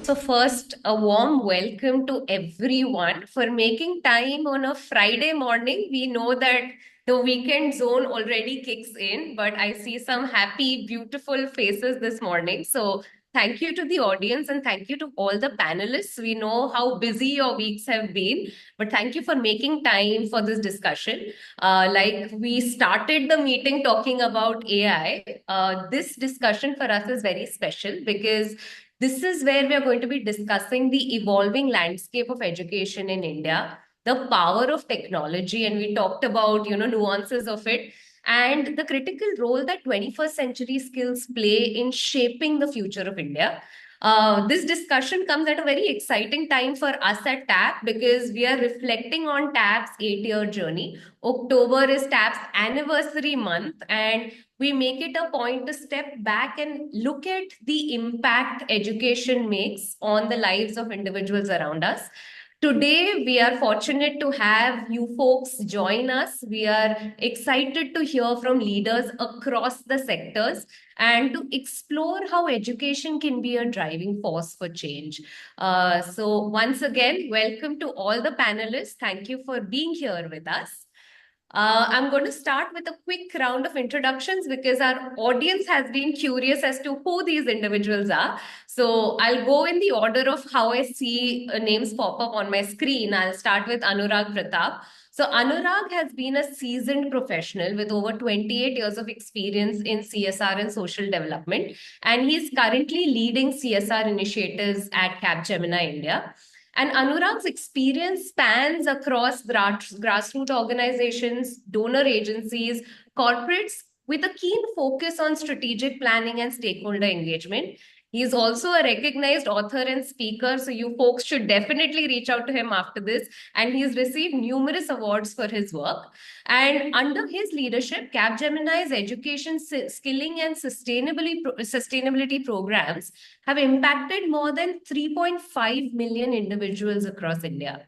So first, a warm welcome to everyone for making time on a Friday morning. We know that the weekend zone already kicks in, but I see some happy, beautiful faces this morning. So thank you to the audience and thank you to all the panelists. We know how busy your weeks have been, but thank you for making time for this discussion. Like we started the meeting talking about AI. This discussion for us is very special because this is where we are going to be discussing the evolving landscape of education in India, the power of technology, and we talked about, nuances of it, and the critical role that 21st century skills play in shaping the future of India. This discussion comes at a very exciting time for us at TAP because we are reflecting on TAP's 8-year journey. October is TAP's anniversary month, and we make it a point to step back and look at the impact education makes on the lives of individuals around us. Today, we are fortunate to have you folks join us. We are excited to hear from leaders across the sectors and to explore how education can be a driving force for change. So, once again, welcome to all the panelists. Thank you for being here with us. I'm going to start with a quick round of introductions because our audience has been curious as to who these individuals are. So I'll go in the order of how I see names pop up on my screen. I'll start with Anurag Pratap. So Anurag has been a seasoned professional with over 28 years of experience in CSR and social development, and he's currently leading CSR initiatives at Capgemini India. And Anurag's experience spans across grassroots organizations, donor agencies, corporates, with a keen focus on strategic planning and stakeholder engagement. He is also a recognized author and speaker, so you folks should definitely reach out to him after this. And he's received numerous awards for his work. And under his leadership, Capgemini's education, skilling, and sustainability programs have impacted more than 3.5 million individuals across India.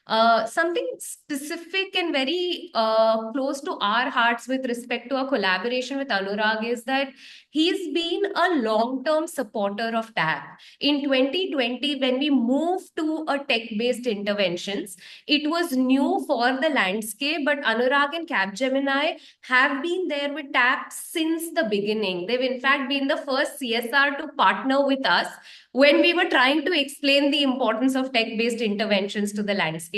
Something specific and very close to our hearts with respect to our collaboration with Anurag is that he's been a long-term supporter of TAP. In 2020, when we moved to a tech-based interventions, it was new for the landscape, but Anurag and Capgemini have been there with TAP since the beginning. They've in fact been the first CSR to partner with us when we were trying to explain the importance of tech-based interventions to the landscape.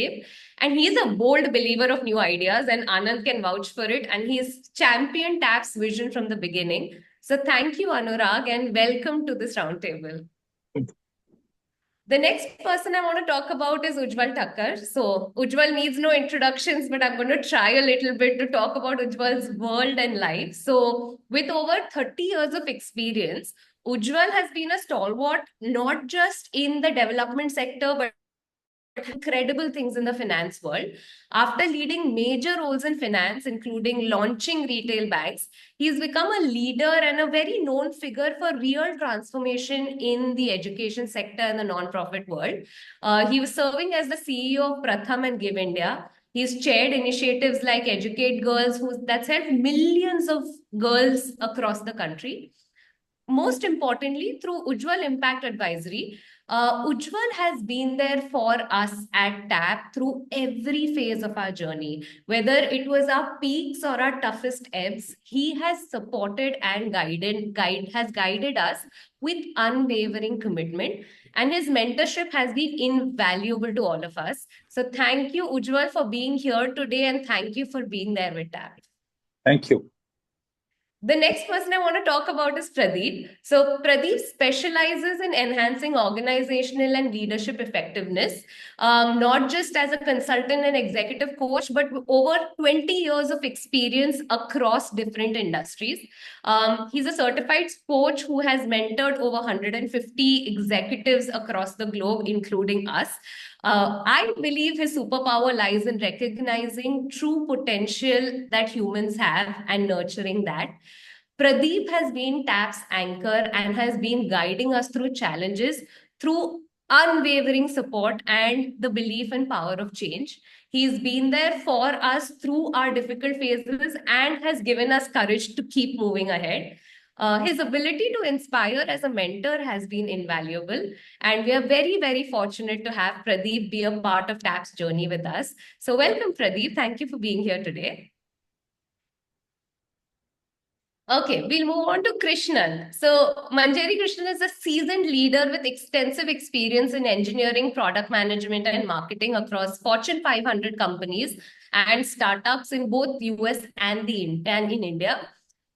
And he's a bold believer of new ideas, and Anand can vouch for it. And he's championed TAP's vision from the beginning. So thank you, Anurag, and welcome to this roundtable. The next person I want to talk about is Ujwal Thakar. So Ujwal needs no introductions, but I'm going to try a little bit to talk about Ujwal's world and life. So with over 30 years of experience, Ujwal has been a stalwart, not just in the development sector, but incredible things in the finance world. After leading major roles in finance, including launching retail banks, he's become a leader and a very known figure for real transformation in the education sector and the non-profit world. He was serving as the CEO of Pratham and Give India. He's chaired initiatives like Educate Girls, that's helped millions of girls across the country. Most importantly, through Ujwal Impact Advisory, Ujwal has been there for us at TAP through every phase of our journey. Whether it was our peaks or our toughest ebbs, he has supported and guided us with unwavering commitment. And his mentorship has been invaluable to all of us. So thank you, Ujwal, for being here today, and thank you for being there with TAP. Thank you. The next person I want to talk about is Pradeep. So Pradeep specializes in enhancing organizational and leadership effectiveness, not just as a consultant and executive coach, but over 20 years of experience across different industries. He's a certified coach who has mentored over 150 executives across the globe, including us. I believe his superpower lies in recognizing true potential that humans have and nurturing that. Pradeep has been TAP's anchor and has been guiding us through challenges through unwavering support and the belief and power of change. He's been there for us through our difficult phases and has given us courage to keep moving ahead. His ability to inspire as a mentor has been invaluable. And we are very, very fortunate to have Pradeep be a part of TAP's journey with us. So welcome, Pradeep. Thank you for being here today. Okay, we'll move on to Krishnan. So, Manjeri Krishnan is a seasoned leader with extensive experience in engineering, product management, and marketing across Fortune 500 companies and startups in both US and in India.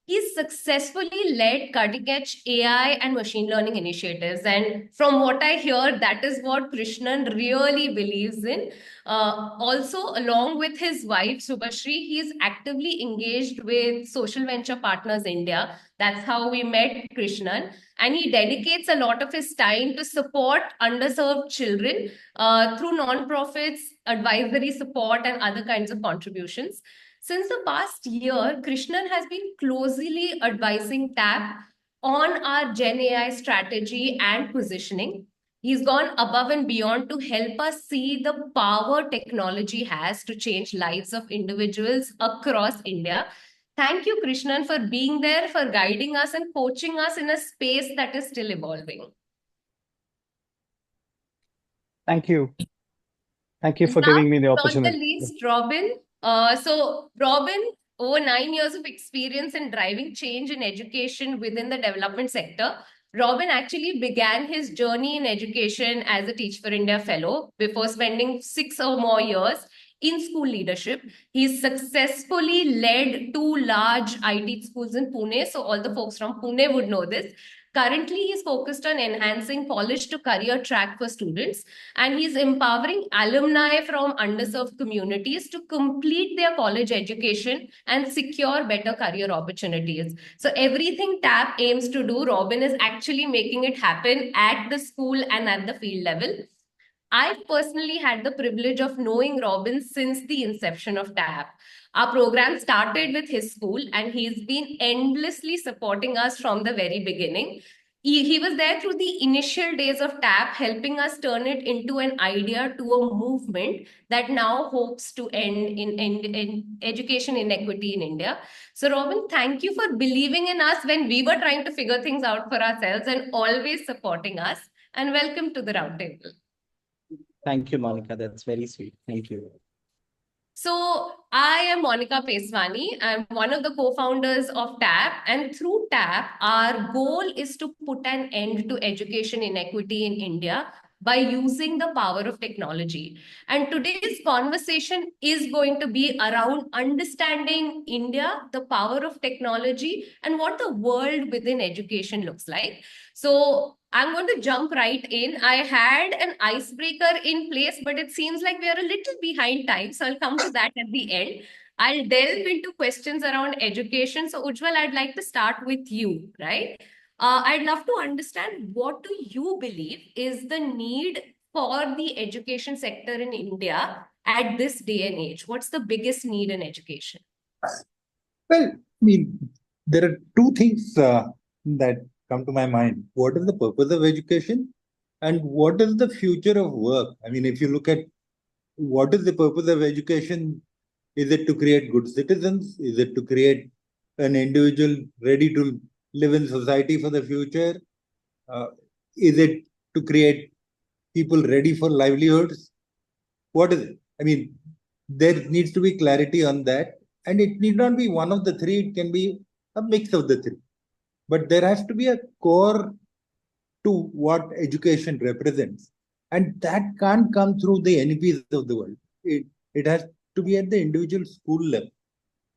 He's successfully led cutting edge AI and machine learning initiatives. And from what I hear, that is what Krishnan really believes in. Also, along with his wife, Subhashri, he is actively engaged with Social Venture Partners India. That's how we met Krishnan. And he dedicates a lot of his time to support underserved children through nonprofits, advisory support, and other kinds of contributions. Since the past year, Krishnan has been closely advising TAP on our Gen AI strategy and positioning. He's gone above and beyond to help us see the power technology has to change lives of individuals across India. Thank you, Krishnan, for being there, for guiding us and coaching us in a space that is still evolving. Thank you. Thank you for Last giving me the but not the opportunity. least, Robin. Robin, over 9 years of experience in driving change in education within the development sector. Robin actually began his journey in education as a Teach for India fellow before spending 6 or more years in school leadership. He's successfully led two large IT schools in Pune, so all the folks from Pune would know this. Currently, he's focused on enhancing college to career track for students, and he's empowering alumni from underserved communities to complete their college education and secure better career opportunities. So everything TAP aims to do, Robin is actually making it happen at the school and at the field level. I personally had the privilege of knowing Robin since the inception of TAP. Our program started with his school, and he's been endlessly supporting us from the very beginning. He was there through the initial days of TAP, helping us turn it into an idea to a movement that now hopes to end in education inequity in India. So, Robin, thank you for believing in us when we were trying to figure things out for ourselves and always supporting us. And welcome to the roundtable. Thank you, Monica. That's very sweet. Thank you. So I am Monica Pesswani. I'm one of the co-founders of TAP, and through TAP, our goal is to put an end to education inequity in India by using the power of technology. And today's conversation is going to be around understanding India, the power of technology, and what the world within education looks like. So I'm going to jump right in. I had an icebreaker in place, but it seems like we are a little behind time. So I'll come to that at the end. I'll delve into questions around education. So, Ujwal, I'd like to start with you, right? I'd love to understand, what do you believe is the need for the education sector in India at this day and age? What's the biggest need in education? Well, I mean, there are two things that come to my mind. What is the purpose of education, and what is the future of work? I mean, if you look at what is the purpose of education, is it to create good citizens? Is it to create an individual ready to live in society for the future? Is it to create people ready for livelihoods? What is it? I mean, there needs to be clarity on that. And it need not be one of the three, it can be a mix of the three. But there has to be a core to what education represents. And that can't come through the NEPs of the world. It has to be at the individual school level.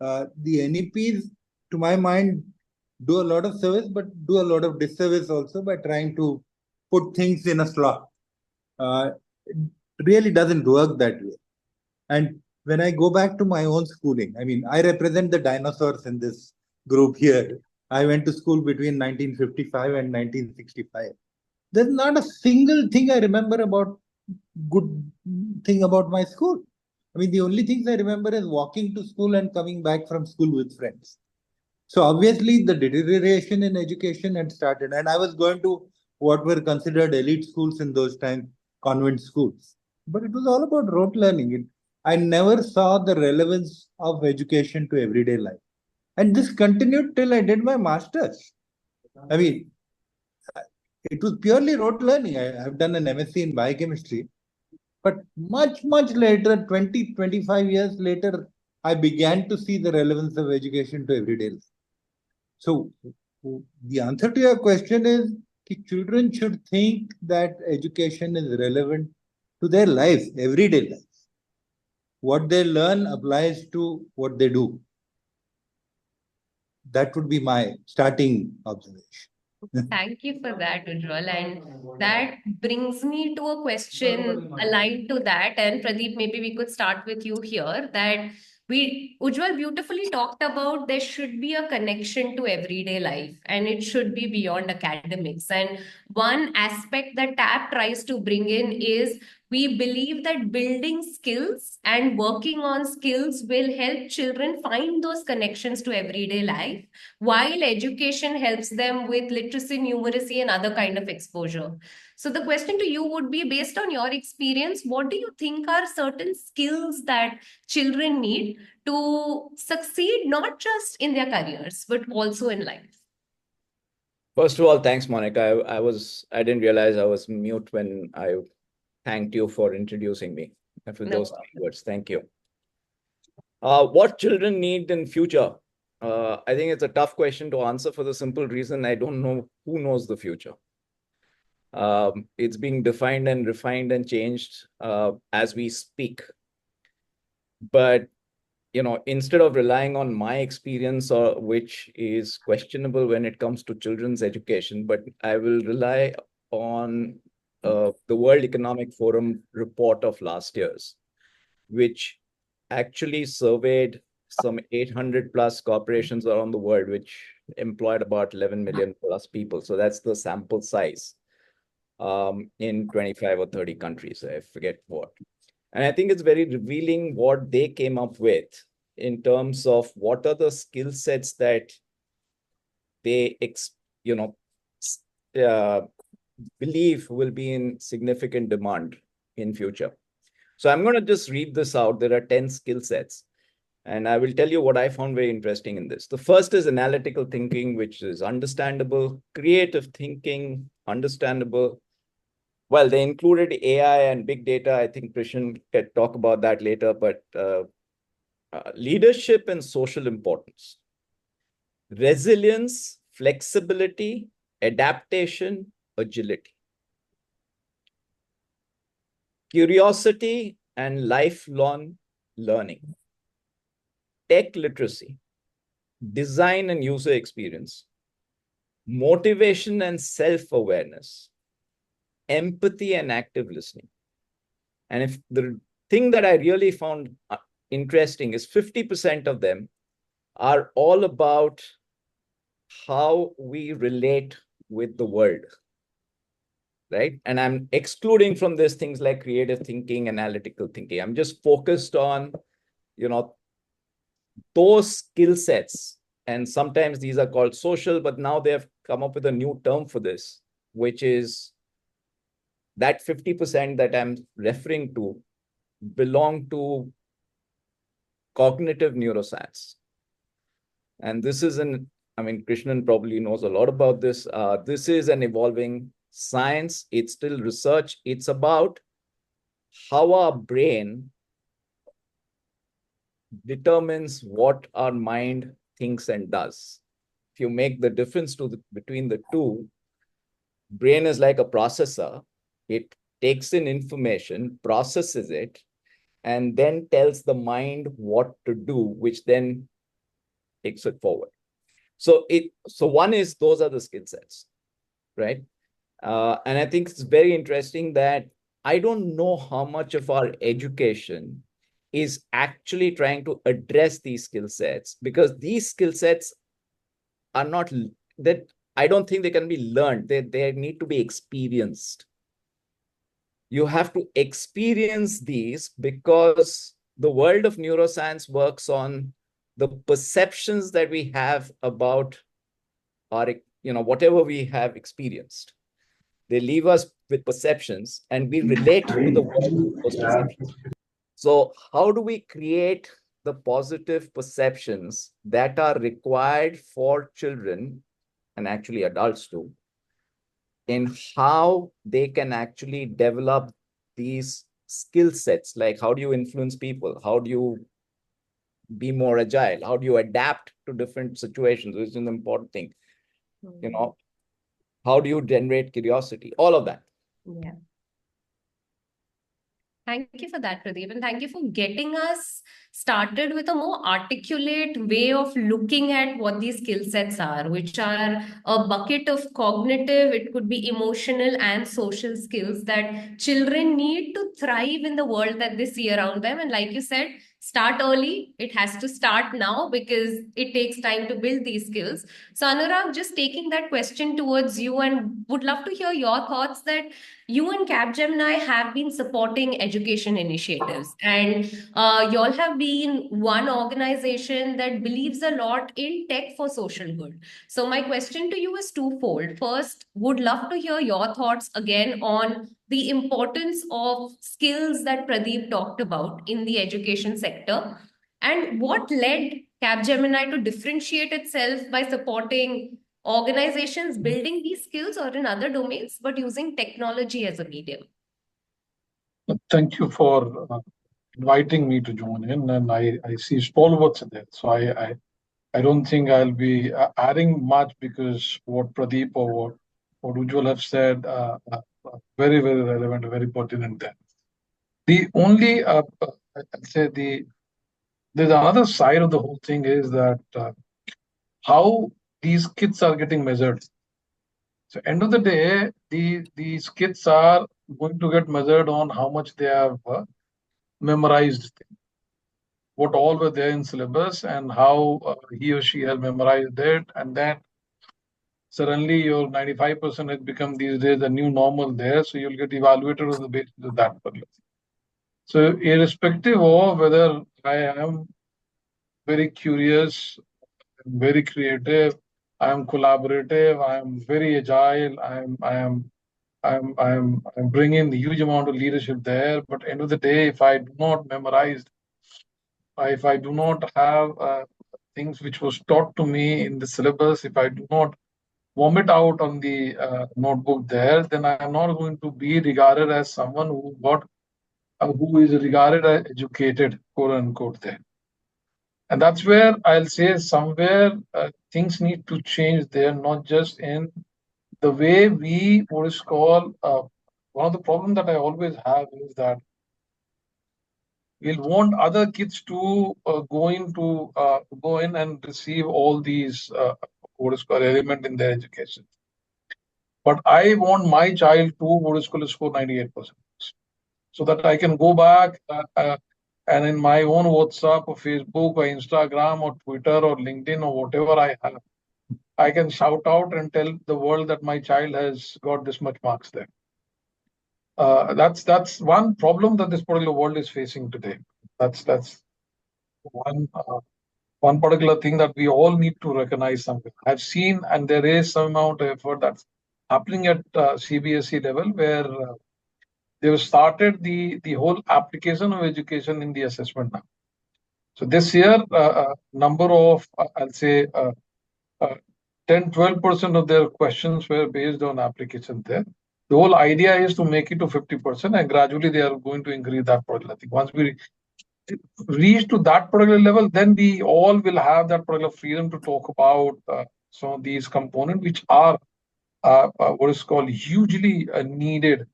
The NEPs, to my mind, do a lot of service, but do a lot of disservice also by trying to put things in a slot. It really doesn't work that way. And when I go back to my own schooling, I mean, I represent the dinosaurs in this group here. I went to school between 1955 and 1965. There's not a single thing I remember about good thing about my school. I mean, the only things I remember is walking to school and coming back from school with friends. So obviously the deterioration in education had started, and I was going to what were considered elite schools in those times, convent schools. But it was all about rote learning. I never saw the relevance of education to everyday life. And this continued till I did my master's. I mean, it was purely rote learning. I've done an MSc in biochemistry, but much later, 20, 25 years later, I began to see the relevance of education to everyday life. So the answer to your question is children should think that education is relevant to their life, everyday life. What they learn applies to what they do. That would be my starting observation. Thank you for that, Ujwal. And that brings me to a question aligned to that. And Pradeep, maybe we could start with you here. That Ujwal beautifully talked about there should be a connection to everyday life and it should be beyond academics. And one aspect that TAP tries to bring in is we believe that building skills and working on skills will help children find those connections to everyday life while education helps them with literacy, numeracy, and other kind of exposure. So the question to you would be, based on your experience, what do you think are certain skills that children need to succeed not just in their careers but also in life? First of all, thanks, Monica. I didn't realize I was mute when I thanked you for introducing me. And for No those problem. words, thank you. What children need in future? I think it's a tough question to answer for the simple reason I don't know who knows the future. It's being defined and refined and changed as we speak. But instead of relying on my experience, which is questionable when it comes to children's education, but I will rely on the World Economic Forum report of last year's, which actually surveyed some 800 plus corporations around the world, which employed about 11 million plus people. So that's the sample size in 25 or 30 countries. I forget what. And I think it's very revealing what they came up with in terms of what are the skill sets that they believe will be in significant demand in future. So I'm going to just read this out. There are 10 skill sets. And I will tell you what I found very interesting in this. The first is analytical thinking, which is understandable. Creative thinking, understandable. Well, they included AI and big data. I think Krishnan can talk about that later, but leadership and social importance, resilience, flexibility, adaptation, agility, curiosity and lifelong learning, tech literacy, design and user experience, motivation and self-awareness, empathy and active listening. And if the thing that I really found interesting is 50% of them are all about how we relate with the world, right? And I'm excluding from this things like creative thinking, analytical thinking. I'm just focused on, those skill sets. And sometimes these are called social, but now they have come up with a new term for this, which is that 50% that I'm referring to belong to cognitive neuroscience. And this is Krishnan probably knows a lot about this. This is an evolving science. It's still research. It's about how our brain determines what our mind thinks and does. If you make the difference between the two, brain is like a processor. It takes in information, processes it, and then tells the mind what to do, which then takes it forward. So one is, those are the skill sets, right? And I think it's very interesting that I don't know how much of our education is actually trying to address these skill sets, because these skill sets are not that I don't think they can be learned. They need to be experienced. You have to experience these because the world of neuroscience works on the perceptions that we have about our, whatever we have experienced. They leave us with perceptions and we relate to the world with those perceptions. So how do we create the positive perceptions that are required for children and actually adults too, in how they can actually develop these skill sets. Like, how do you influence people? How do you be more agile? How do you adapt to different situations, which is an important thing? You know, how do you generate curiosity? All of that. Yeah. Thank you for that, Pradeep, and thank you for getting us started with a more articulate way of looking at what these skill sets are, which are a bucket of cognitive, it could be emotional and social skills that children need to thrive in the world that they see around them. And like you said, start early. It has to start now because it takes time to build these skills. So, Anurag, just taking that question towards you, and would love to hear your thoughts that you and Capgemini have been supporting education initiatives, and y'all have been one organization that believes a lot in tech for social good. So, my question to you is twofold. First, would love to hear your thoughts again on the importance of skills that Pradeep talked about in the education sector, and what led Capgemini to differentiate itself by supporting organizations building these skills or in other domains, but using technology as a medium. Thank you for inviting me to join in, and I see stalwarts in there. So I don't think I'll be adding much, because what Pradeep or what Ujwal have said very, very relevant, very pertinent there. The only I'd say there's another side of the whole thing is that how these kids are getting measured. So end of the day, these kids are going to get measured on how much they have memorized, what all were there in syllabus, and how he or she has memorized it, and then suddenly your 95% has become these days the new normal there. So you'll get evaluated on the basis of that particular thing. So irrespective of whether I am very curious, very creative, I am collaborative, I am very agile, I'm bringing a huge amount of leadership there. But end of the day, if I do not memorize, if I do not have things which was taught to me in the syllabus, if I do not vomit out on the notebook there, then I am not going to be regarded as someone who is regarded as educated, quote unquote, there. And that's where I'll say somewhere things need to change there, not just in the way we what is called one of the problems that I always have is that we'll want other kids to go in and receive all these what is called element in their education. But I want my child to what is called score 98%, so that I can go back and in my own WhatsApp or Facebook or Instagram or Twitter or LinkedIn or whatever I have, I can shout out and tell the world that my child has got this much marks there. That's one problem that this particular world is facing today. That's one particular thing that we all need to recognize something. I've seen, and there is some amount of effort that's happening at CBSE level, where they've started the whole application of education in the assessment now. So this year, number of I'll say 10-12% of their questions were based on application there. The whole idea is to make it to 50%, and gradually they are going to increase that particular thing. Once we reach to that particular level, then we all will have that particular freedom to talk about some of these components, which are what is called hugely needed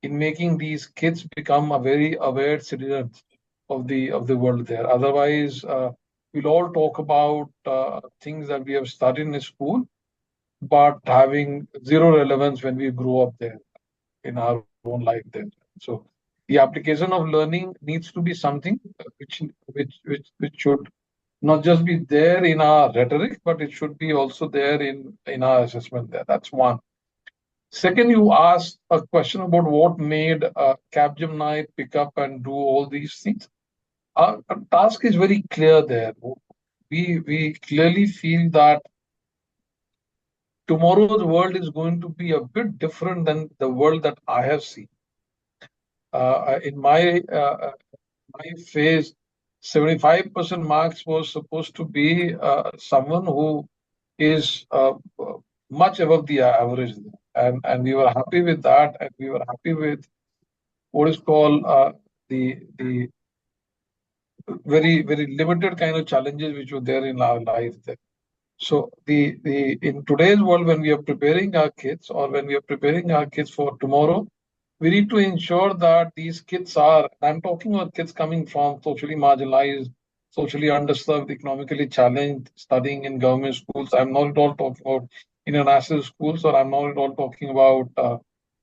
in making these kids become a very aware citizens of the world there. Otherwise, we'll all talk about things that we have studied in school, but having zero relevance when we grow up there in our own life there. So the application of learning needs to be something which should not just be there in our rhetoric, but it should be also there in our assessment there. That's one. Second, you asked a question about what made Capgemini pick up and do all these things. Our task is very clear there. We clearly feel that tomorrow's world is going to be a bit different than the world that I have seen. In my phase, 75% marks was supposed to be someone who is much above the average there. And we were happy with that, and we were happy with what is called the very limited kind of challenges which were there in our life there. So the in today's world, when we are preparing our kids or when we are preparing our kids for tomorrow, we need to ensure that these kids are, I'm talking about kids coming from socially marginalized, socially underserved, economically challenged, studying in government schools. I'm not at all talking about international schools, or I'm not at all talking about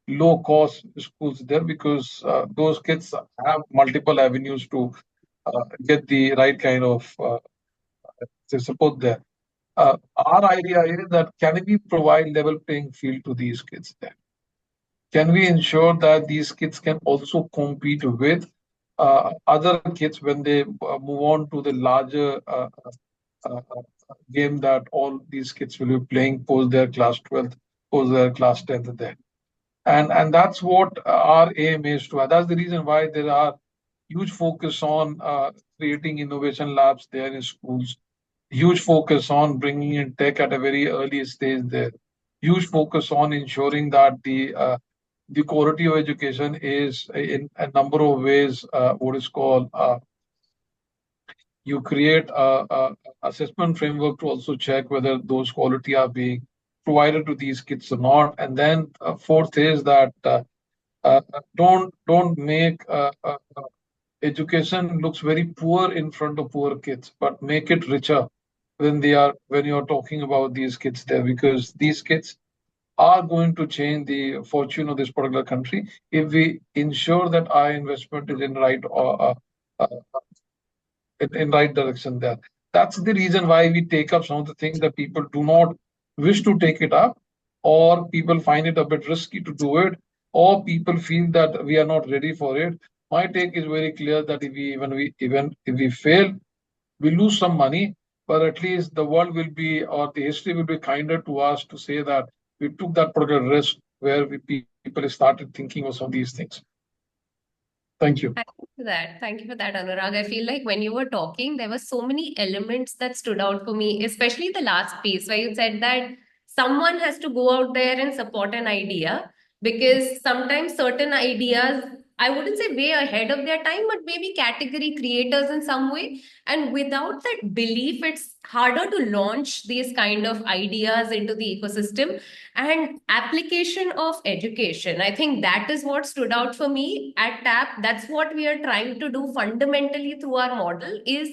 low cost schools there, because those kids have multiple avenues to get the right kind of support there. Our idea is that can we provide level playing field to these kids there? Can we ensure that these kids can also compete with other kids when they move on to the larger game that all these kids will be playing post their class 12th, post their class 10th there? And that's what our aim is to. That's the reason why there are huge focus on creating innovation labs there in schools, huge focus on bringing in tech at a very early stage there, huge focus on ensuring that the quality of education is in a number of ways what is called you create a assessment framework to also check whether those quality are being provided to these kids or not. And then fourth is that don't make education looks very poor in front of poor kids, but make it richer when you're talking about these kids there, because these kids are going to change the fortune of this particular country if we ensure that our investment is in right direction there. That's the reason why we take up some of the things that people do not wish to take it up, or people find it a bit risky to do it, or people feel that we are not ready for it. My take is very clear that if we fail, we lose some money, but at least the world will be, or the history will be kinder to us to say that we took that particular risk where people started thinking of some of these things. Thank you. Thank you for that. Thank you for that, Anurag. I feel like when you were talking, there were so many elements that stood out for me, especially the last piece where you said that someone has to go out there and support an idea, because sometimes certain ideas, I wouldn't say way ahead of their time, but maybe category creators in some way. And without that belief, it's harder to launch these kind of ideas into the ecosystem. And application of education, I think that is what stood out for me at TAP. That's what we are trying to do fundamentally through our model, is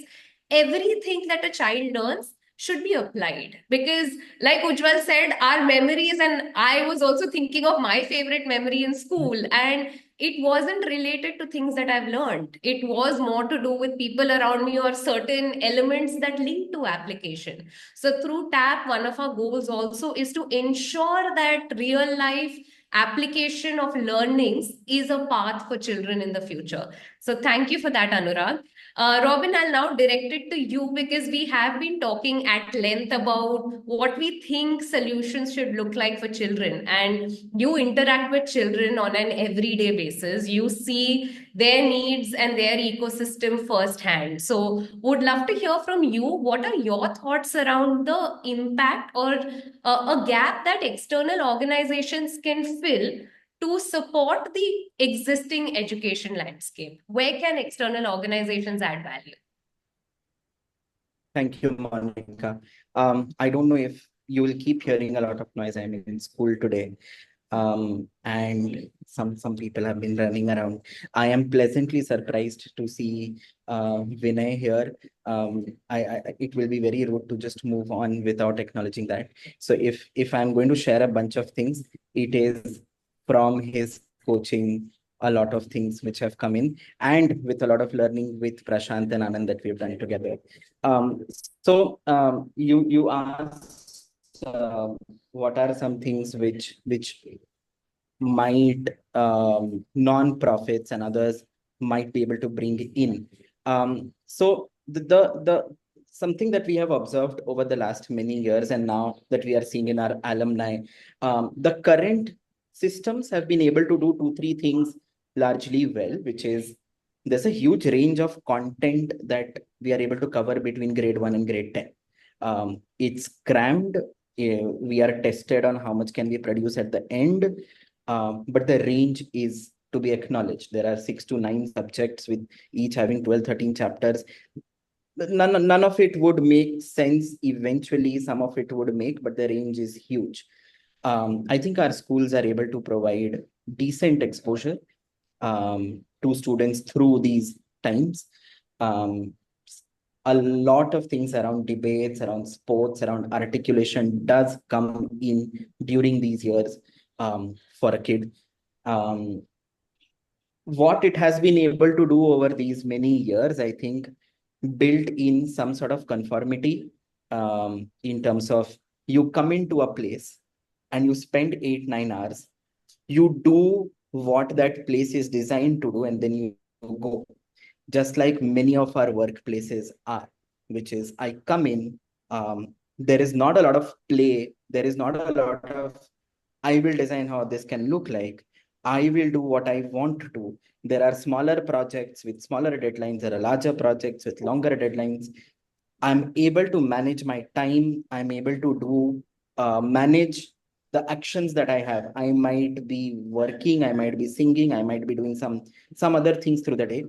everything that a child learns should be applied. Because like Ujwal said, our memories, and I was also thinking of my favorite memory in school, and it wasn't related to things that I've learned. It was more to do with people around me or certain elements that link to application. So through TAP, one of our goals also is to ensure that real life application of learnings is a path for children in the future. So thank you for that, Anurag. Robin, I'll now direct it to you, because we have been talking at length about what we think solutions should look like for children. And you interact with children on an everyday basis. You see their needs and their ecosystem firsthand. So would love to hear from you. What are your thoughts around the impact or a gap that external organizations can fill to support the existing education landscape? Where can external organizations add value? Thank you, Monica. I don't know if you will keep hearing a lot of noise. I'm in school today. And some people have been running around. I am pleasantly surprised to see Vinay here. It will be very rude to just move on without acknowledging that. So if I'm going to share a bunch of things, it is from his coaching, a lot of things which have come in, and with a lot of learning with Prashant and Anand that we've done together. You asked what are some things which might non-profits and others might be able to bring in. So the something that we have observed over the last many years, and now that we are seeing in our alumni, the current systems have been able to do 2-3 things largely well, which is there's a huge range of content that we are able to cover between grade 1 and grade 10. It's crammed We are tested on how much can we produce at the end. But the range is to be acknowledged. There are 6 to 9 subjects with each having 12, 13 chapters. None of it would make sense eventually. Some of it would make, but the range is huge. I think our schools are able to provide decent exposure to students through these times. A lot of things around debates, around sports, around articulation does come in during these years for a kid. What it has been able to do over these many years, I think, built in some sort of conformity in terms of you come into a place and you spend 8-9 hours, you do what that place is designed to do, and then you go. Just like many of our workplaces are, which is I come in, there is not a lot of play, there is not a lot of I will design how this can look like. I will do what I want to do. There are smaller projects with smaller deadlines. There are larger projects with longer deadlines. I'm able to manage my time. I'm able to do manage the actions that I have. I might be working. I might be singing. I might be doing some other things through the day.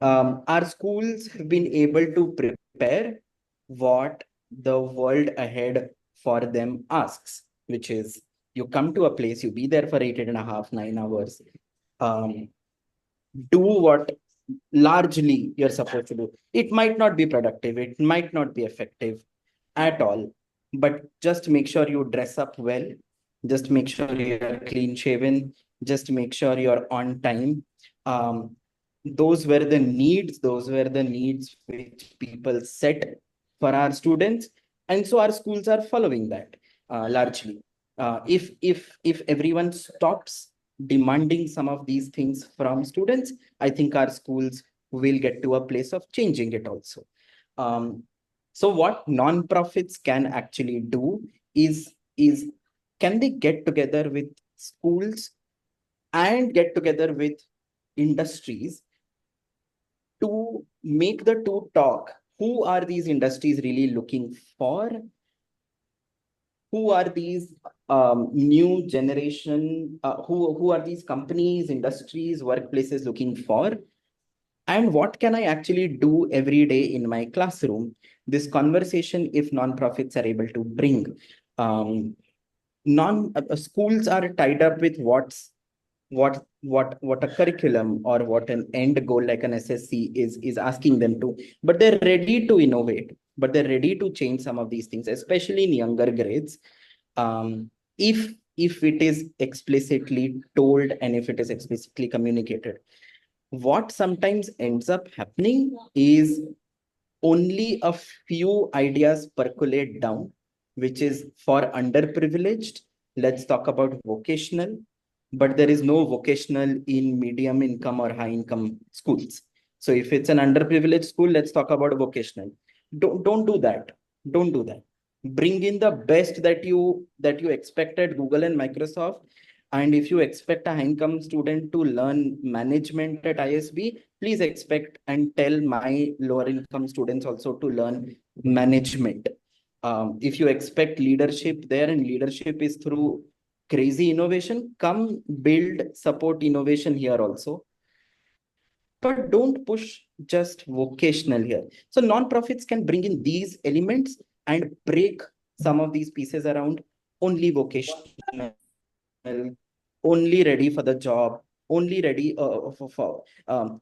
Our schools have been able to prepare what the world ahead for them asks, which is you come to a place, you be there for 8.5, 9 hours, do what largely you're supposed to do. It might not be productive, it might not be effective at all, but just make sure you dress up well, just make sure you're clean shaven, just make sure you're on time. Those were the needs which people set for our students, and so our schools are following that largely. If everyone stops demanding some of these things from students, I think our schools will get to a place of changing it also. So what non-profits can actually do is can they get together with schools and get together with industries to make the two talk? Who are these industries really looking for? Who are these new generation, who are these companies, industries, workplaces looking for? And what can I actually do every day in my classroom? This conversation, if nonprofits are able to bring, schools are tied up with what a curriculum or what an end goal like an SSC is asking them to, but they're ready to innovate, but they're ready to change some of these things, especially in younger grades. If it is explicitly told and if it is explicitly communicated. What sometimes ends up happening is only a few ideas percolate down, which is for underprivileged. Let's talk about vocational, but there is no vocational in medium income or high income schools. So if it's an underprivileged school, let's talk about vocational. Don't do that. Don't do that. Bring in the best that you expect at Google and Microsoft. And if you expect a high income student to learn management at ISB, please expect and tell my lower income students also to learn management. If you expect leadership there and leadership is through crazy innovation, come build, support innovation here also. But don't push just vocational here. So non-profits can bring in these elements and break some of these pieces around only vocational, only ready for the job, only ready for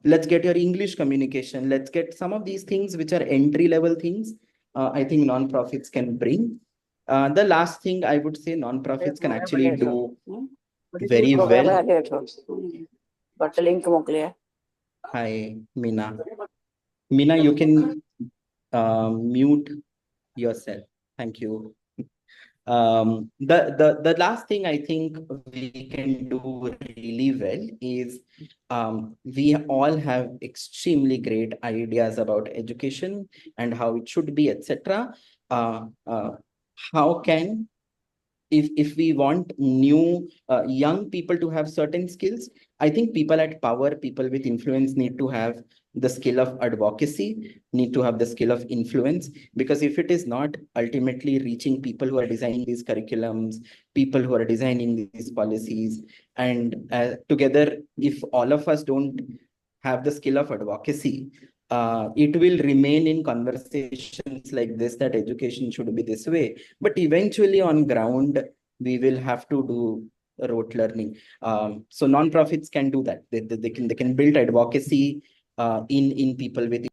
let's get your English communication, let's get some of these things which are entry level things. I think non-profits can bring. The last thing I would say non-profits can actually do very well. Hi, Meena. Meena, you can mute yourself. Thank you. The last thing I think we can do really well is we all have extremely great ideas about education and how it should be, etc. How can if we want new young people to have certain skills, I think people at power, people with influence need to have the skill of advocacy, need to have the skill of influence, because if it is not ultimately reaching people who are designing these curriculums, people who are designing these policies, and together, if all of us don't have the skill of advocacy, it will remain in conversations like this, that education should be this way. But eventually on ground, we will have to do rote learning. So nonprofits can do that. They can build advocacy in people with.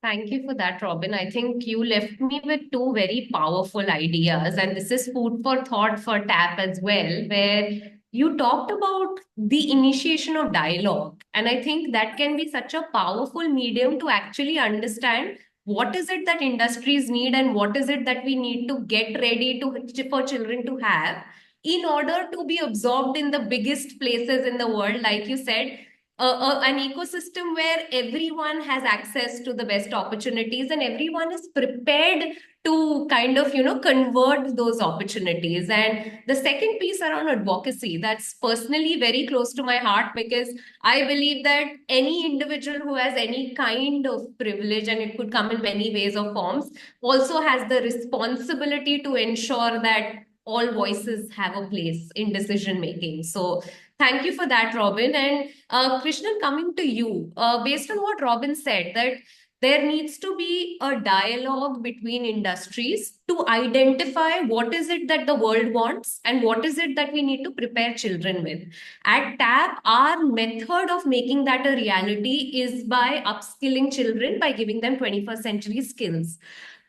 Thank you for that, Robin. I think you left me with two very powerful ideas, and this is food for thought for TAP as well, where you talked about the initiation of dialogue. And I think that can be such a powerful medium to actually understand what is it that industries need and what is it that we need to get ready to for children to have in order to be absorbed in the biggest places in the world, like you said, an ecosystem where everyone has access to the best opportunities and everyone is prepared to kind of convert those opportunities. And the second piece around advocacy, that's personally very close to my heart, because I believe that any individual who has any kind of privilege, and it could come in many ways or forms, also has the responsibility to ensure that all voices have a place in decision making. So thank you for that, Robin. And Krishnan, coming to you, based on what Robin said, that there needs to be a dialogue between industries to identify what is it that the world wants and what is it that we need to prepare children with. At TAP, our method of making that a reality is by upskilling children by giving them 21st century skills.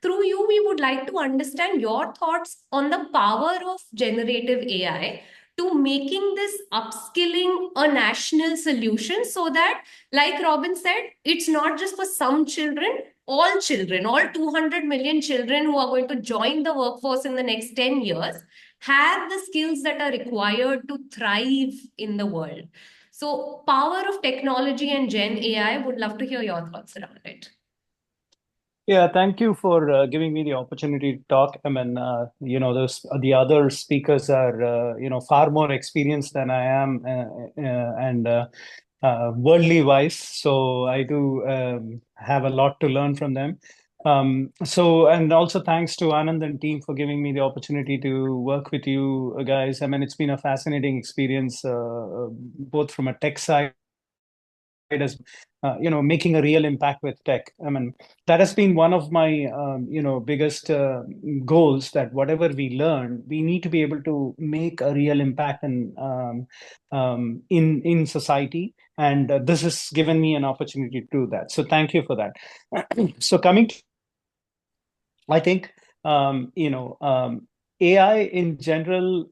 Through you, we would like to understand your thoughts on the power of generative AI to making this upskilling a national solution, so that, like Robin said, it's not just for some children, all 200 million children who are going to join the workforce in the next 10 years have the skills that are required to thrive in the world. So, power of technology and Gen AI, would love to hear your thoughts around it. Yeah, thank you for giving me the opportunity to talk. I mean, the other speakers are, far more experienced than I am, and worldly wise. So I do have a lot to learn from them. And also thanks to Anand and team for giving me the opportunity to work with you guys. I mean, it's been a fascinating experience, both from a tech side as making a real impact with tech. I mean, that has been one of my biggest goals, that whatever we learn, we need to be able to make a real impact in society, and this has given me an opportunity to do that. So thank you for that. So coming to, I think AI in general,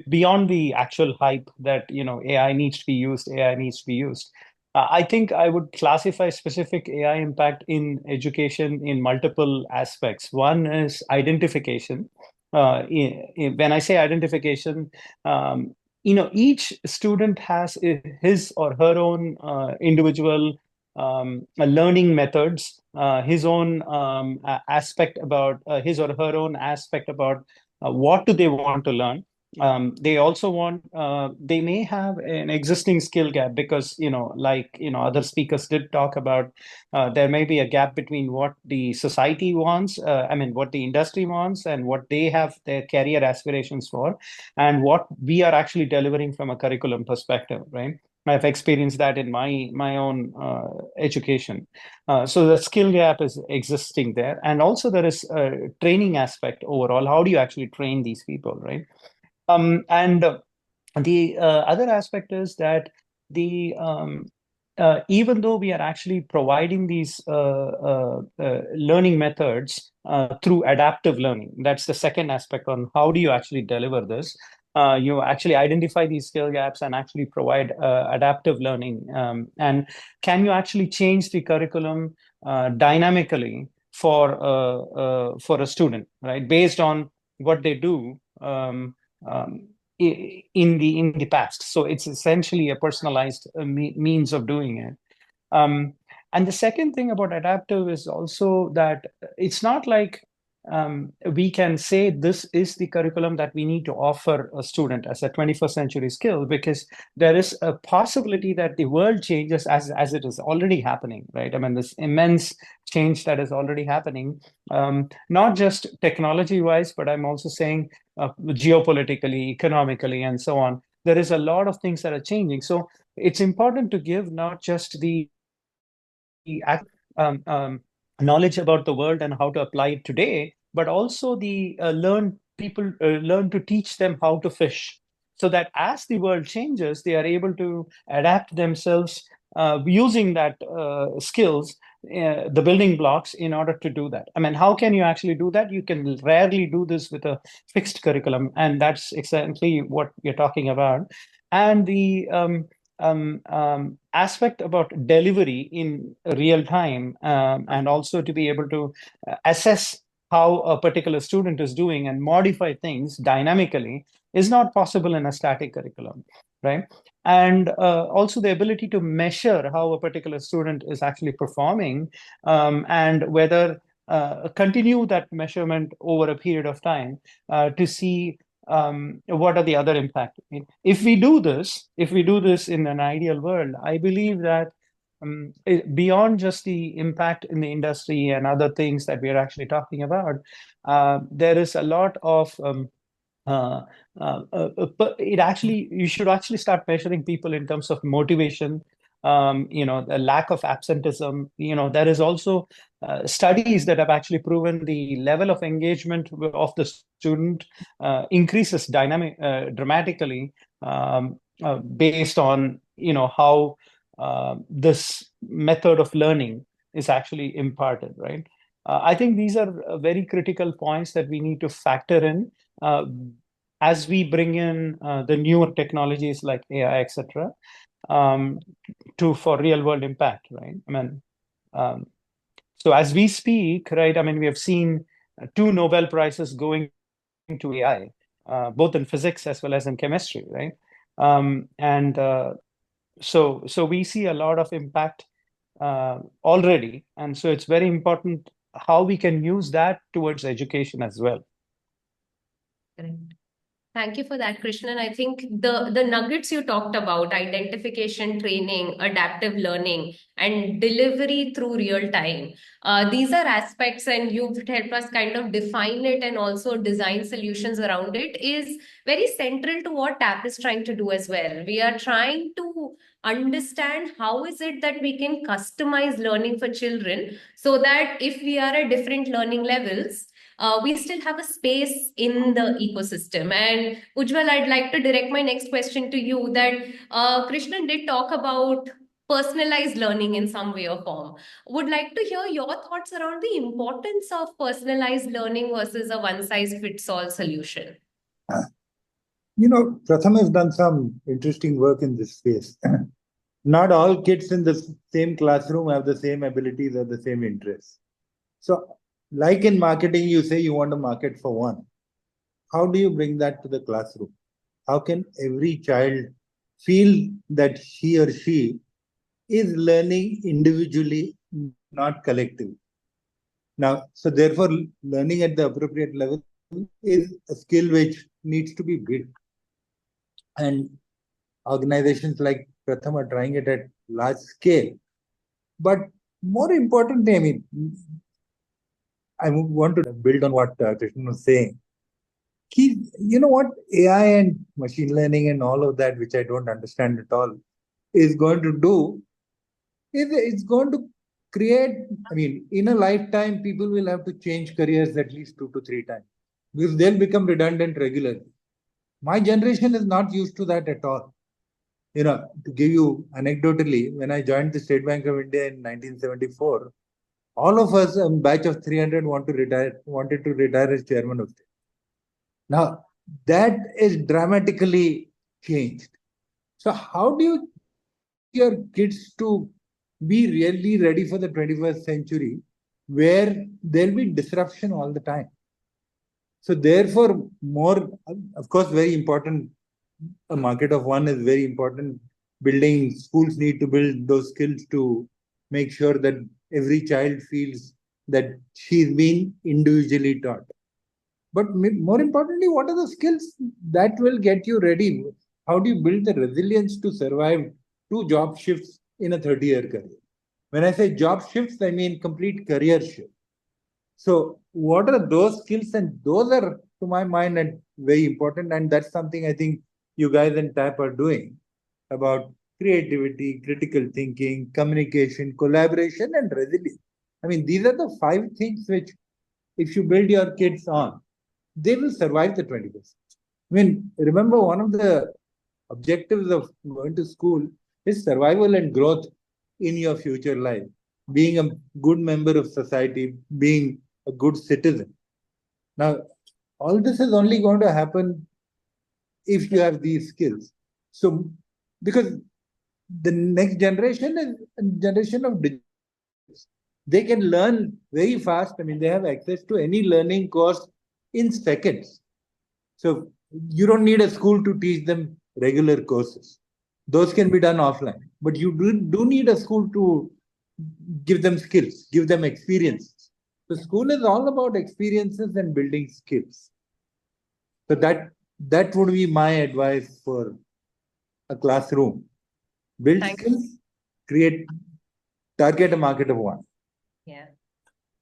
beyond the actual hype that AI needs to be used, AI needs to be used. I think I would classify specific AI impact in education in multiple aspects. One is identification. When I say identification, each student has his or her own individual learning methods, his own aspect about his or her own aspect about what do they want to learn. They also want, they may have an existing skill gap, because other speakers did talk about, there may be a gap between what the society wants, what the industry wants, and what they have their career aspirations for, and what we are actually delivering from a curriculum perspective, right? I've experienced that in my own education. So the skill gap is existing there. And also there is a training aspect overall. How do you actually train these people, right? And the other aspect is that even though we are actually providing these learning methods through adaptive learning, that's the second aspect on how do you actually deliver this. You actually identify these skill gaps and actually provide adaptive learning. And can you actually change the curriculum dynamically for a student, right? Based on what they do in the past. So it's essentially a personalized means of doing it. And the second thing about adaptive is also that it's not like we can say this is the curriculum that we need to offer a student as a 21st century skill, because there is a possibility that the world changes as it is already happening, right? I mean, this immense change that is already happening, not just technology wise, but I'm also saying geopolitically, economically, and so on. There is a lot of things that are changing. So it's important to give not just the um, um, knowledge about the world and how to apply it today, but also the learn to teach them how to fish, so that as the world changes, they are able to adapt themselves using that skills, the building blocks in order to do that. I mean, how can you actually do that? You can rarely do this with a fixed curriculum, and that's exactly what we're talking about. And the aspect about delivery in real time, and also to be able to assess how a particular student is doing and modify things dynamically is not possible in a static curriculum, right? And also the ability to measure how a particular student is actually performing, and whether continue that measurement over a period of time to see what are the other impact. I mean, if we do this in an ideal world, I believe that beyond just the impact in the industry and other things that we are actually talking about, there is a lot of but you should actually start measuring people in terms of motivation, the lack of absenteeism. There is also studies that have actually proven the level of engagement of the student increases dramatically, based on how this method of learning is actually imparted, right? I think these are very critical points that we need to factor in as we bring in the newer technologies like AI, etc., for real world impact, right? I mean, so as we speak, right? I mean, we have seen 2 Nobel Prizes going to AI, both in physics as well as in chemistry, right? And so we see a lot of impact already, and so it's very important how we can use that towards education as well. Correct. Thank you for that, Krishnan. I think the nuggets you talked about, identification, training, adaptive learning, and delivery through real time, these are aspects, and you've helped us kind of define it and also design solutions around it, is very central to what TAP is trying to do as well. We are trying to understand how is it that we can customize learning for children, so that if we are at different learning levels, we still have a space in the ecosystem. And Ujwal, I'd like to direct my next question to you, that Krishnan did talk about personalized learning in some way or form. Would like to hear your thoughts around the importance of personalized learning versus a one-size-fits-all solution. Pratham has done some interesting work in this space. Not all kids in the same classroom have the same abilities or the same interests. So, like in marketing, you say you want to market for one. How do you bring that to the classroom? How can every child feel that he or she is learning individually, not collectively? Now, so therefore, learning at the appropriate level is a skill which needs to be built. And organizations like Pratham are trying it at large scale. But more importantly, I want to build on what Krishnan was saying. What AI and machine learning and all of that, which I don't understand at all, is going to do, is it's going to create, in a lifetime, people will have to change careers at least 2 to 3 times, because they'll become redundant regularly. My generation is not used to that at all. To give you anecdotally, when I joined the State Bank of India in 1974, all of us, a batch of 300, wanted to retire as chairman of state. Now, that is dramatically changed. So how do you get your kids to be really ready for the 21st century, where there'll be disruption all the time? So therefore, more, of course, very important, a market of one is very important. Building schools need to build those skills to make sure that every child feels that she's being individually taught. But more importantly, what are the skills that will get you ready? How do you build the resilience to survive 2 job shifts in a 30-year career? When I say job shifts, I mean complete career shift. So what are those skills? And those are, to my mind, and very important. And that's something I think you guys in TAP are doing about creativity, critical thinking, communication, collaboration, and resilience. I mean, these are the 5 things which, if you build your kids on, they will survive the 21st. I mean, remember, one of the objectives of going to school is survival and growth in your future life, being a good member of society, being a good citizen. Now, all this is only going to happen if you have these skills. So, because the next generation is a generation of digital. They can learn very fast. I mean, they have access to any learning course in seconds. So you don't need a school to teach them regular courses. Those can be done offline. But you do need a school to give them skills, give them experiences. The school is all about experiences and building skills. So that would be my advice for a classroom. Build skills, target a market of one. Yeah.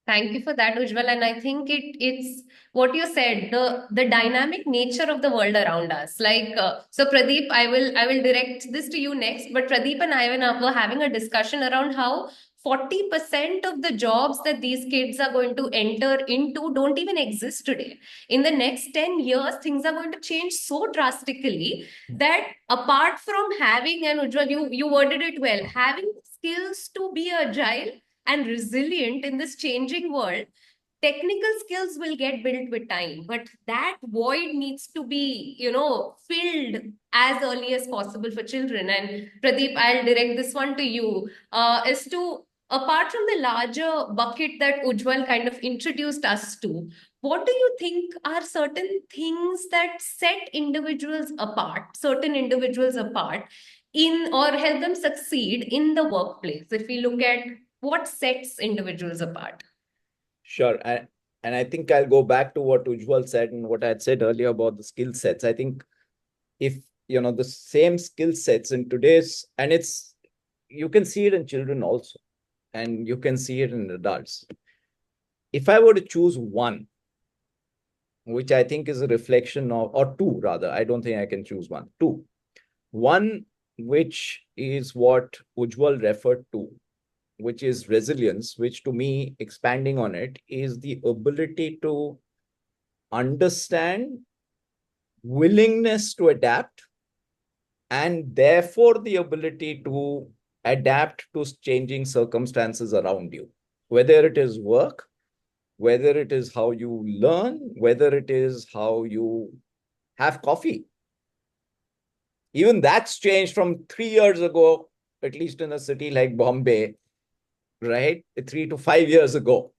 Thank you for that, Ujwal. And I think it's what you said, the dynamic nature of the world around us. Like so, Pradeep, I will direct this to you next. But Pradeep and I were having a discussion around how 40% of the jobs that these kids are going to enter into don't even exist today. In the next 10 years, things are going to change so drastically that apart from having, and Ujwal, you worded it well, having skills to be agile and resilient in this changing world, technical skills will get built with time, but that void needs to be filled as early as possible for children. And Pradeep, I'll direct this one to you, as to, apart from the larger bucket that Ujwal kind of introduced us to, what do you think are certain things that set individuals apart, certain individuals apart, in or help them succeed in the workplace? If we look at what sets individuals apart. Sure. And I think I'll go back to what Ujwal said and what I had said earlier about the skill sets. I think if, the same skill sets in today's, and you can see it in children also, and you can see it in adults. If I were to choose one, which I think is a reflection of, or two rather, I don't think I can choose one, two. One, which is what Ujwal referred to, which is resilience, which to me, expanding on it, is the ability to understand, willingness to adapt, and therefore the ability to adapt to changing circumstances around you, whether it is work, whether it is how you learn, whether it is how you have coffee. Even that's changed from 3 years ago, at least in a city like Bombay, right? 3 to 5 years ago,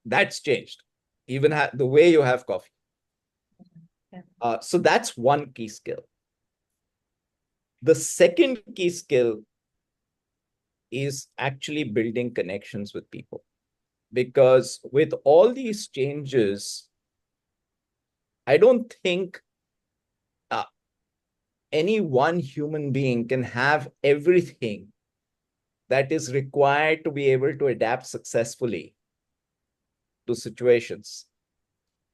that's changed. Even the way you have coffee. So that's one key skill. The second key skill is actually building connections with people. Because with all these changes, I don't think any one human being can have everything that is required to be able to adapt successfully to situations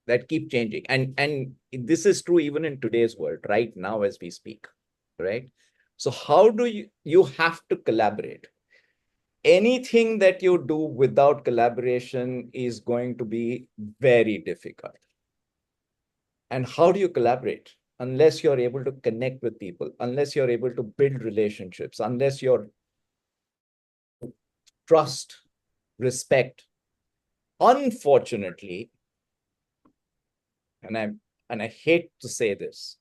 that keep changing. And this is true even in today's world, right now as we speak, right? So how do you have to collaborate? Anything that you do without collaboration is going to be very difficult. And how do you collaborate? Unless you're able to connect with people, unless you're able to build relationships, unless you're trust, respect. Unfortunately, and I hate to say this,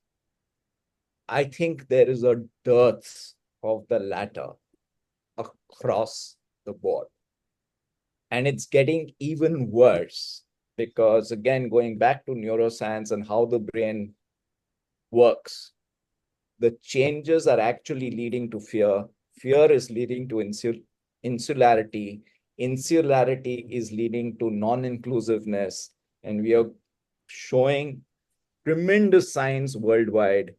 I think there is a dearth of the latter across the board. And it's getting even worse because, again, going back to neuroscience and how the brain works, the changes are actually leading to fear. Fear is leading to insularity. Insularity is leading to non-inclusiveness, and we are showing tremendous signs worldwide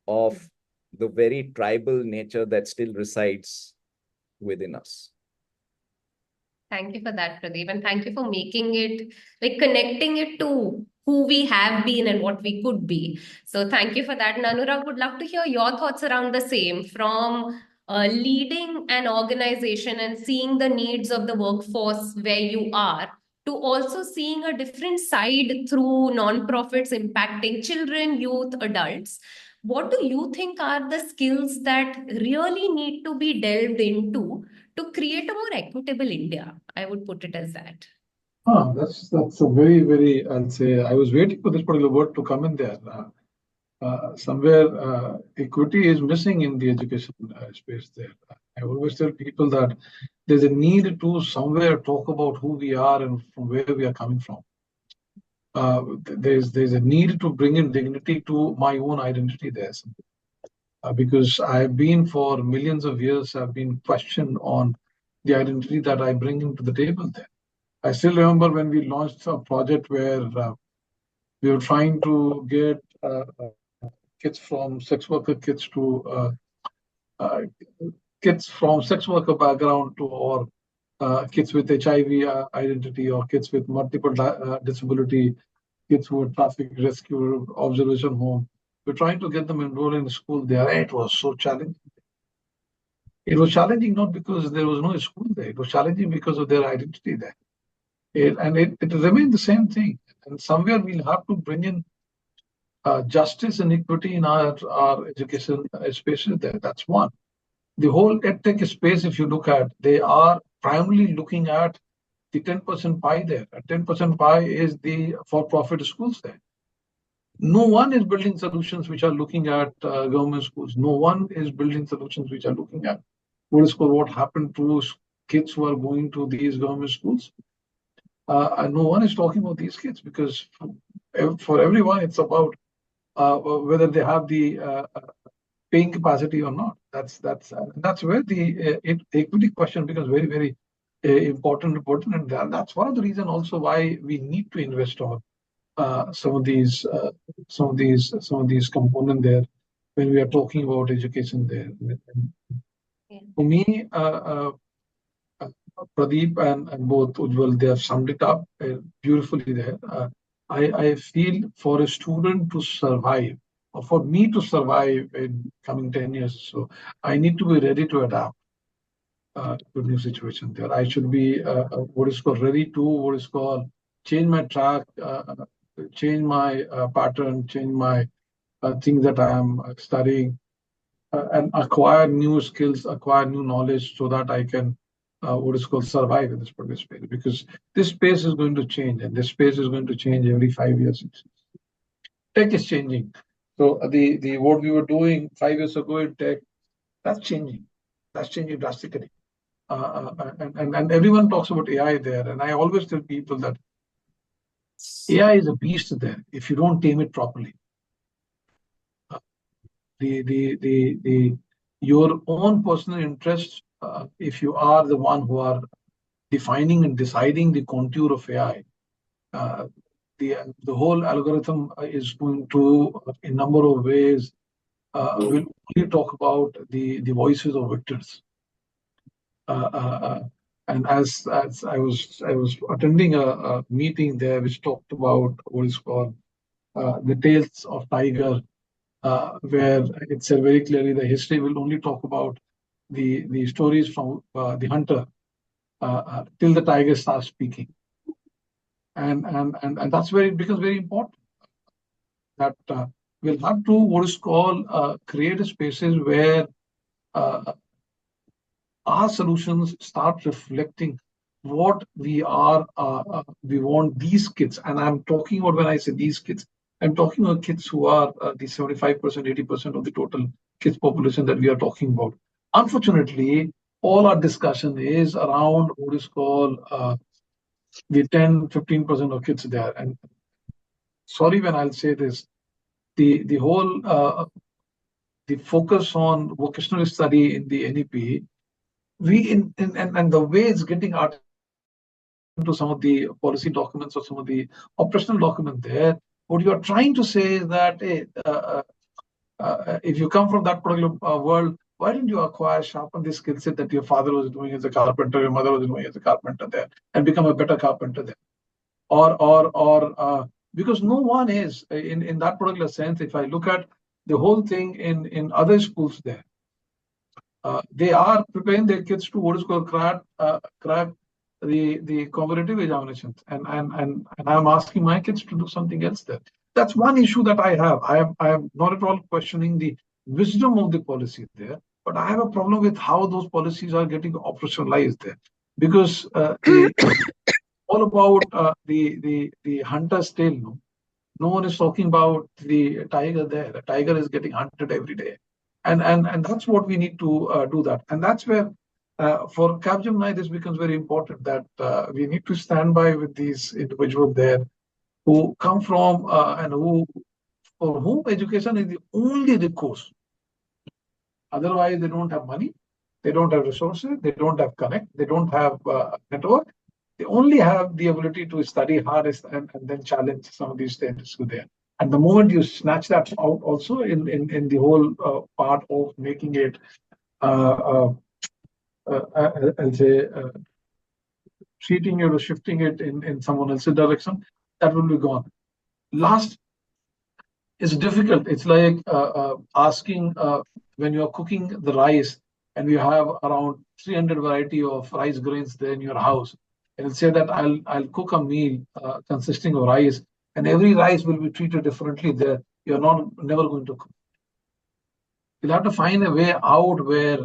of the very tribal nature that still resides within us. Thank you for that, Pradeep, and thank you for making it, like connecting it to who we have been and what we could be. So thank you for that. And Anurag, would love to hear your thoughts around the same, from leading an organization and seeing the needs of the workforce where you are, to also seeing a different side through nonprofits impacting children, youth, adults. What do you think are the skills that really need to be delved into to create a more equitable India? I would put it as that. That's a very, I'll say, I was waiting for this particular word to come in there. Somewhere equity is missing in the education space there. I always tell people that there's a need to somewhere talk about who we are and from where we are coming from. There's a need to bring in dignity to my own identity there. Because I've been for millions of years, I've been questioned on the identity that I bring into the table there. I still remember when we launched a project where we were trying to get kids from sex worker kids to kids from sex worker background to, or kids with HIV identity, or kids with multiple disability, kids who were traffic rescue observation home. We're trying to get them enrolled in school there. It was so challenging. It was challenging not because there was no school there. It was challenging because of their identity there. It remained the same thing. And somewhere we'll have to bring in justice and equity in our education spaces there. That's one. The whole edtech space, if you look at, they are primarily looking at the 10% pie there. 10% pie is the for-profit schools there. No one is building solutions which are looking at government schools. No one is building solutions which are looking at what happened to kids who are going to these government schools. And no one is talking about these kids, because for everyone, it's about whether they have the paying capacity or not. That's where the equity question becomes very important, and that's one of the reasons also why we need to invest on some of these components there when we are talking about education there. Yeah. For me, Pradeep and both Ujwal, they have summed it up beautifully there. I feel for a student to survive, or for me to survive in coming 10 years, so I need to be ready to adapt to new situation there. I should be ready to change my track, change my pattern, change my things that I am studying, and acquire new skills, acquire new knowledge, so that I can survive in this particular space. Because this space is going to change, and this space is going to change every 5 years. Tech is changing. So the what we were doing 5 years ago in tech, that's changing. That's changing drastically. And everyone talks about AI there, and I always tell people that AI is a beast there if you don't tame it properly. Your own personal interests, if you are the one who are defining and deciding the contour of AI, the whole algorithm is going to, in a number of ways, will only talk about the voices of victors. And as I was attending a meeting there which talked about what is called the Tales of Tiger, where it said very clearly the history will only talk about the stories from the hunter till the tiger starts speaking, and that's where it becomes very important that we'll have to create spaces where our solutions start reflecting what we are. We want these kids, and I'm talking about, when I say these kids, I'm talking about kids who are the 75%, 80% of the total kids population that we are talking about. Unfortunately, all our discussion is around what is called the 10, 15% of kids there. And sorry when I'll say this, the whole the focus on vocational study in the NEP and the way it's getting into some of the policy documents or some of the operational document there, what you are trying to say is that, hey, if you come from that particular world, why didn't you acquire, sharpen the skill set that your father was doing as a carpenter, your mother was doing as a carpenter there, and become a better carpenter there? Or because no one is in that particular sense. If I look at the whole thing in other schools there, they are preparing their kids to what is called crack the competitive examinations, and I'm asking my kids to do something else there. That's one issue that I have. I am not at all questioning the wisdom of the policy there, but I have a problem with how those policies are getting operationalized there, because all about the hunter's tale. No one is talking about the tiger there. The tiger is getting hunted every day, and that's what we need to do that. And that's where for Capgemini this becomes very important, that we need to stand by with these individuals there who come from and who for whom education is the only recourse. Otherwise, they don't have money, they don't have resources, they don't have connect, they don't have network. They only have the ability to study hardest and then challenge some of these standards to there. And the moment you snatch that out also in the whole part of making it, I'll say, treating it or shifting it in someone else's direction, that will be gone. Last is difficult. It's like asking when you're cooking the rice and you have around 300 variety of rice grains there in your house, and say that I'll cook a meal consisting of rice, and every rice will be treated differently there. You're never going to cook. You'll have to find a way out where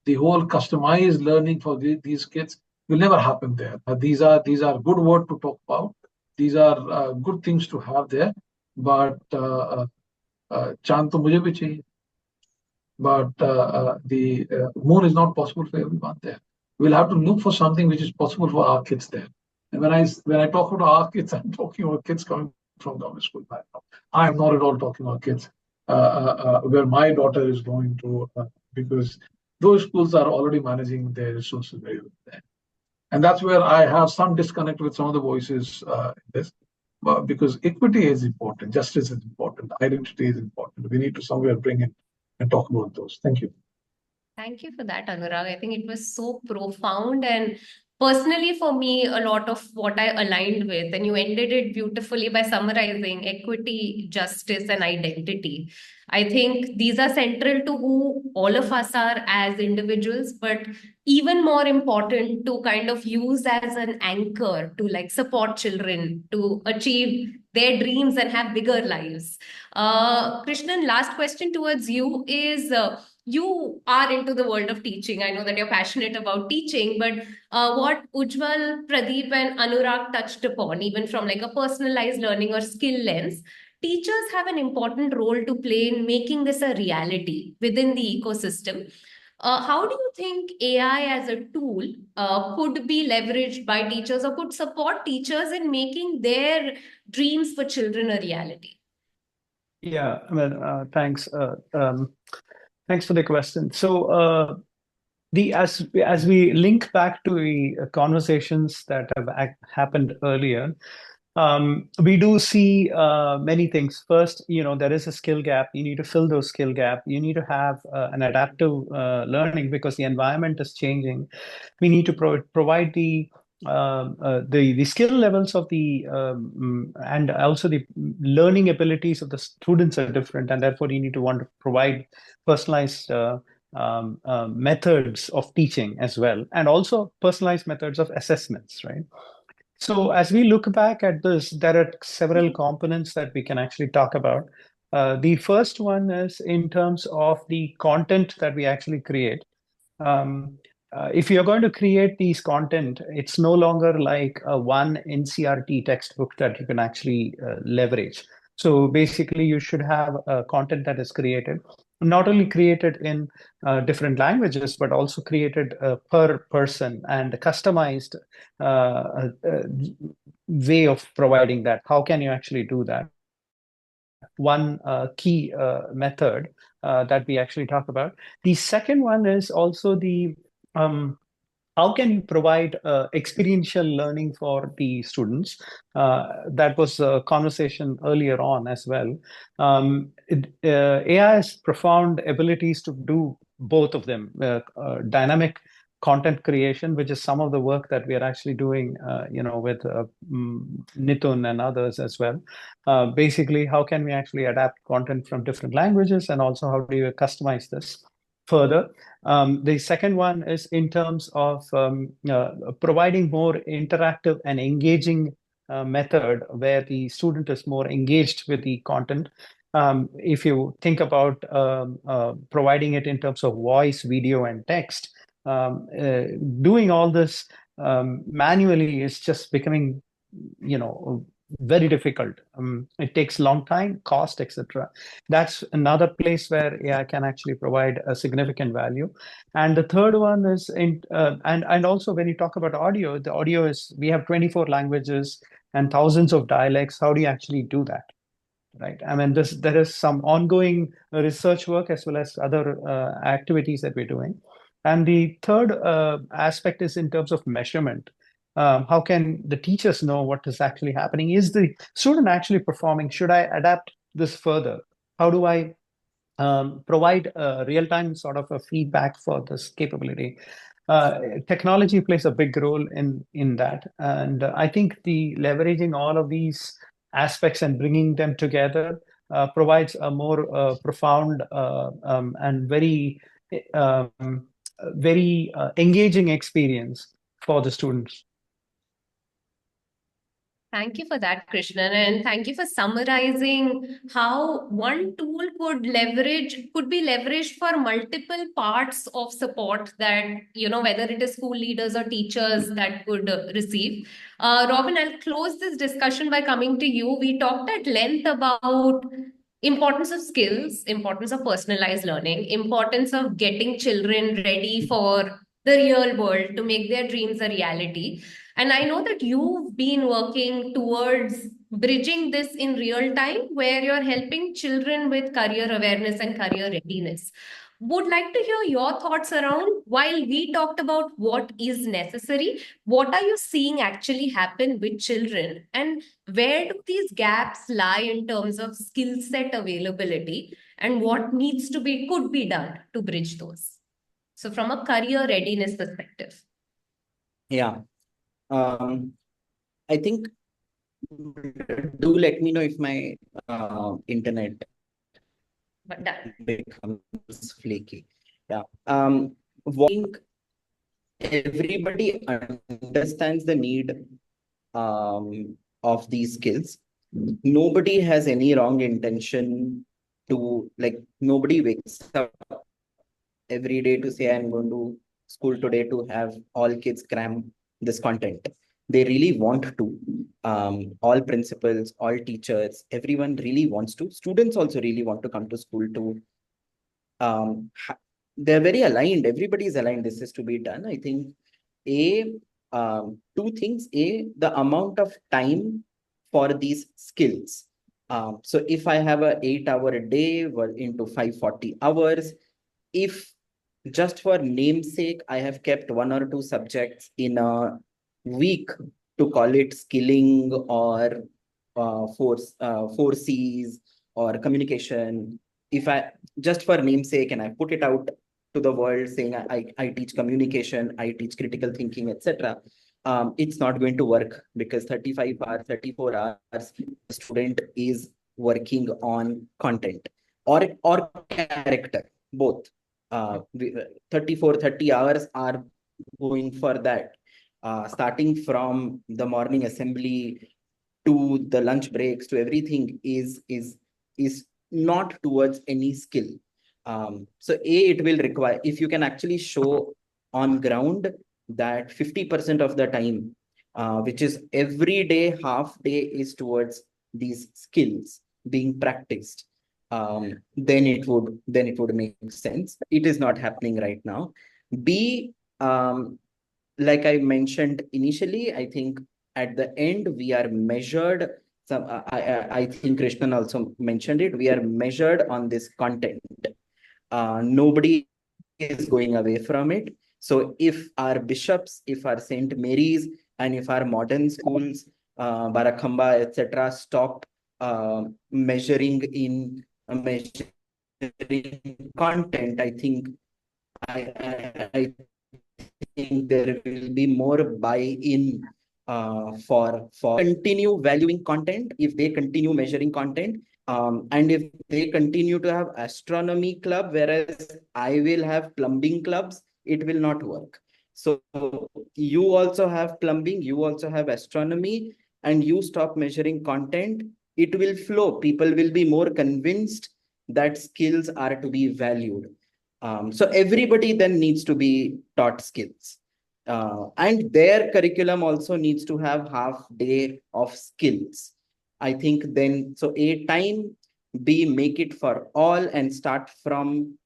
the whole customized learning for these kids will never happen there. These are good words to talk about. These are good things to have there, but chand to mujhe bhi chahiye. But the moon is not possible for everyone there. We'll have to look for something which is possible for our kids there. And when I talk about our kids, I'm talking about kids coming from government school background. I am not at all talking about kids where my daughter is going to, because those schools are already managing their resources very well there. And that's where I have some disconnect with some of the voices in this, because equity is important, justice is important, identity is important. We need to somewhere bring in and talk about those. Thank you. Thank you for that, Anurag. I think it was so profound, and personally for me, a lot of what I aligned with, and you ended it beautifully by summarizing equity, justice, and identity. I think these are central to who all of us are as individuals, but even more important to kind of use as an anchor to like support children to achieve their dreams and have bigger lives. Krishnan, last question towards you is, you are into the world of teaching. I know that you're passionate about teaching, but what Ujwal, Pradeep, and Anurag touched upon, even from like a personalized learning or skill lens, teachers have an important role to play in making this a reality within the ecosystem. How do you think AI as a tool could be leveraged by teachers or could support teachers in making their dreams for children a reality? Yeah, well, thanks. Thanks for the question. So, as we link back to the conversations that have happened earlier, we do see many things. First, there is a skill gap. You need to fill those skill gap. You need to have an adaptive learning because the environment is changing. We need to provide the skill levels of and also the learning abilities of the students are different, and therefore you need to want to provide personalized methods of teaching as well, and also personalized methods of assessments, right? So as we look back at this, there are several components that we can actually talk about. The first one is in terms of the content that we actually create. If you're going to create these content, it's no longer like a one NCRT textbook that you can actually leverage. So basically, you should have content that is created, not only created in different languages, but also created per person and customized way of providing that. How can you actually do that? One key method that we actually talk about. The second one is also the how can you provide experiential learning for the students? That was a conversation earlier on as well. AI has profound abilities to do both of them. Dynamic content creation, which is some of the work that we are actually doing, with Nitun and others as well. Basically, how can we actually adapt content from different languages, and also how do you customize this further? The second one is in terms of providing more interactive and engaging method where the student is more engaged with the content. If you think about providing it in terms of voice, video, and text, doing all this manually is just becoming, very difficult. It takes long time, cost, etc. That's another place where AI can actually provide a significant value. And the third one is and also when you talk about audio, the audio is, we have 24 languages and thousands of dialects. How do you actually do that? Right. I mean, there is some ongoing research work as well as other activities that we're doing. And the third aspect is in terms of measurement. How can the teachers know what is actually happening? Is the student actually performing? Should I adapt this further? How do I provide real-time sort of a feedback for this capability? Technology plays a big role in that. And I think the leveraging all of these aspects and bringing them together provides a more profound and very engaging experience for the students. Thank you for that, Krishnan, and thank you for summarizing how one tool could be leveraged for multiple parts of support that, whether it is school leaders or teachers that could receive. Robin, I'll close this discussion by coming to you. We talked at length about importance of skills, importance of personalized learning, importance of getting children ready for the real world to make their dreams a reality. And I know that you've been working towards bridging this in real time, where you're helping children with career awareness and career readiness. Would like to hear your thoughts around, while we talked about what is necessary, what are you seeing actually happen with children, and where do these gaps lie in terms of skill set availability, and what could be done to bridge those? So from a career readiness perspective. Yeah. I think, do let me know if my internet But done. becomes flaky. Yeah. Think everybody understands the need of these skills. Nobody has any wrong intention to, nobody wakes up every day to say, I'm going to school today to have all kids cram this content. They really want to. All principals, all teachers, everyone really wants to. Students also really want to come to school to. They're very aligned. Everybody is aligned. This is to be done. I think, two things. The amount of time for these skills. So if I have a 8-hour day into 540 hours, if just for namesake, I have kept 1 or 2 subjects in a week to call it skilling or 4 C's or communication. If I just for namesake and I put it out to the world saying I teach communication, I teach critical thinking, etc. It's not going to work, because 35 hours, 34 hours, the student is working on content or character, both. 30 hours are going for that. Starting from the morning assembly to the lunch breaks to everything is not towards any skill. So it will require, if you can actually show on ground that 50% of the time, which is every day, half day is towards these skills being practiced, then it would make sense. It is not happening right now. Like I mentioned initially, I think at the end we are measured. I think Krishnan also mentioned it. We are measured on this content. Nobody is going away from it. So if our bishops, if our St. Mary's, and if our modern schools, Barakhamba, etc., stop measuring content, I think I think there will be more buy-in for continue valuing content if they continue measuring content. And if they continue to have astronomy club, whereas I will have plumbing clubs, it will not work. So you also have plumbing, you also have astronomy, and you stop measuring content, it will flow. People will be more convinced that skills are to be valued. So everybody then needs to be taught skills. And their curriculum also needs to have half day of skills. I think then, so A, time, B, make it for all, and start from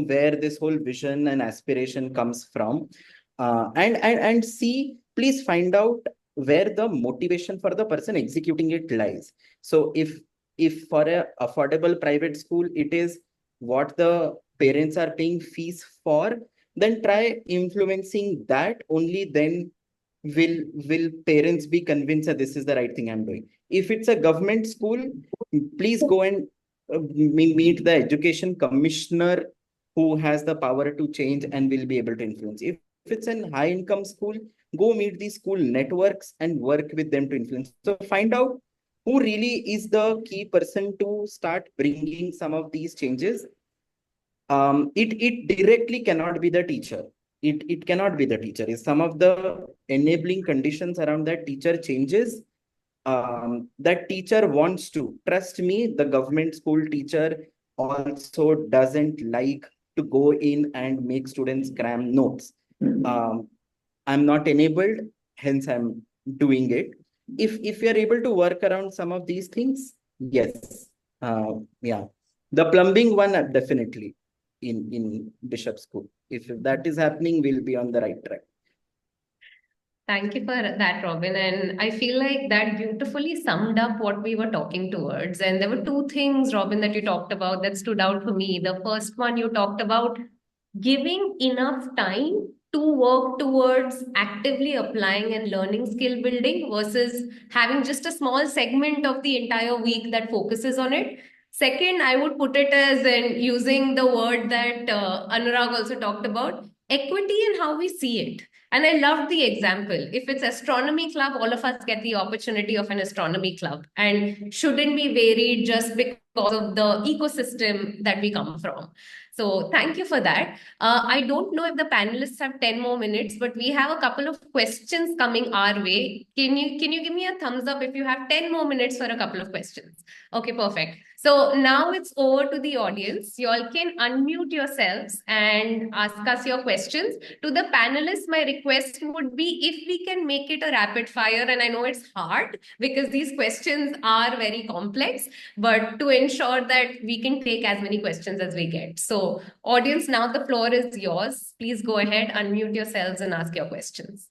where this whole vision and aspiration comes from. And C, please find out where the motivation for the person executing it lies. So if for a affordable private school, it is what the parents are paying fees for, then try influencing that. Only then will parents be convinced that this is the right thing I'm doing. If it's a government school, please go and meet the education commissioner, who has the power to change and will be able to influence. If it's an high income school, go meet the school networks and work with them to influence. So find out who really is the key person to start bringing some of these changes. It directly cannot be the teacher. It cannot be the teacher. If some of the enabling conditions around that teacher changes, that teacher wants to. Trust me, the government school teacher also doesn't like to go in and make students cram notes. I'm not enabled, hence I'm doing it. If you're able to work around some of these things, yes. Yeah. The plumbing one, definitely in Bishop School. If that is happening, we'll be on the right track. Thank you for that, Robin. And I feel like that beautifully summed up what we were talking towards. And there were two things, Robin, that you talked about that stood out for me. The first one, you talked about giving enough time to work towards actively applying and learning skill building versus having just a small segment of the entire week that focuses on it. Second, I would put it as in using the word that Anurag also talked about, equity in how we see it. And I loved the example. If it's astronomy club, all of us get the opportunity of an astronomy club and shouldn't be varied just because of the ecosystem that we come from. So thank you for that. I don't know if the panelists have 10 more minutes, but we have a couple of questions coming our way. Can you give me a thumbs up if you have 10 more minutes for a couple of questions? Okay, perfect. So now it's over to the audience. You all can unmute yourselves and ask us your questions. To the panelists, my request would be if we can make it a rapid fire, and I know it's hard because these questions are very complex, but to ensure that we can take as many questions as we get. So audience, now the floor is yours. Please go ahead, unmute yourselves and ask your questions.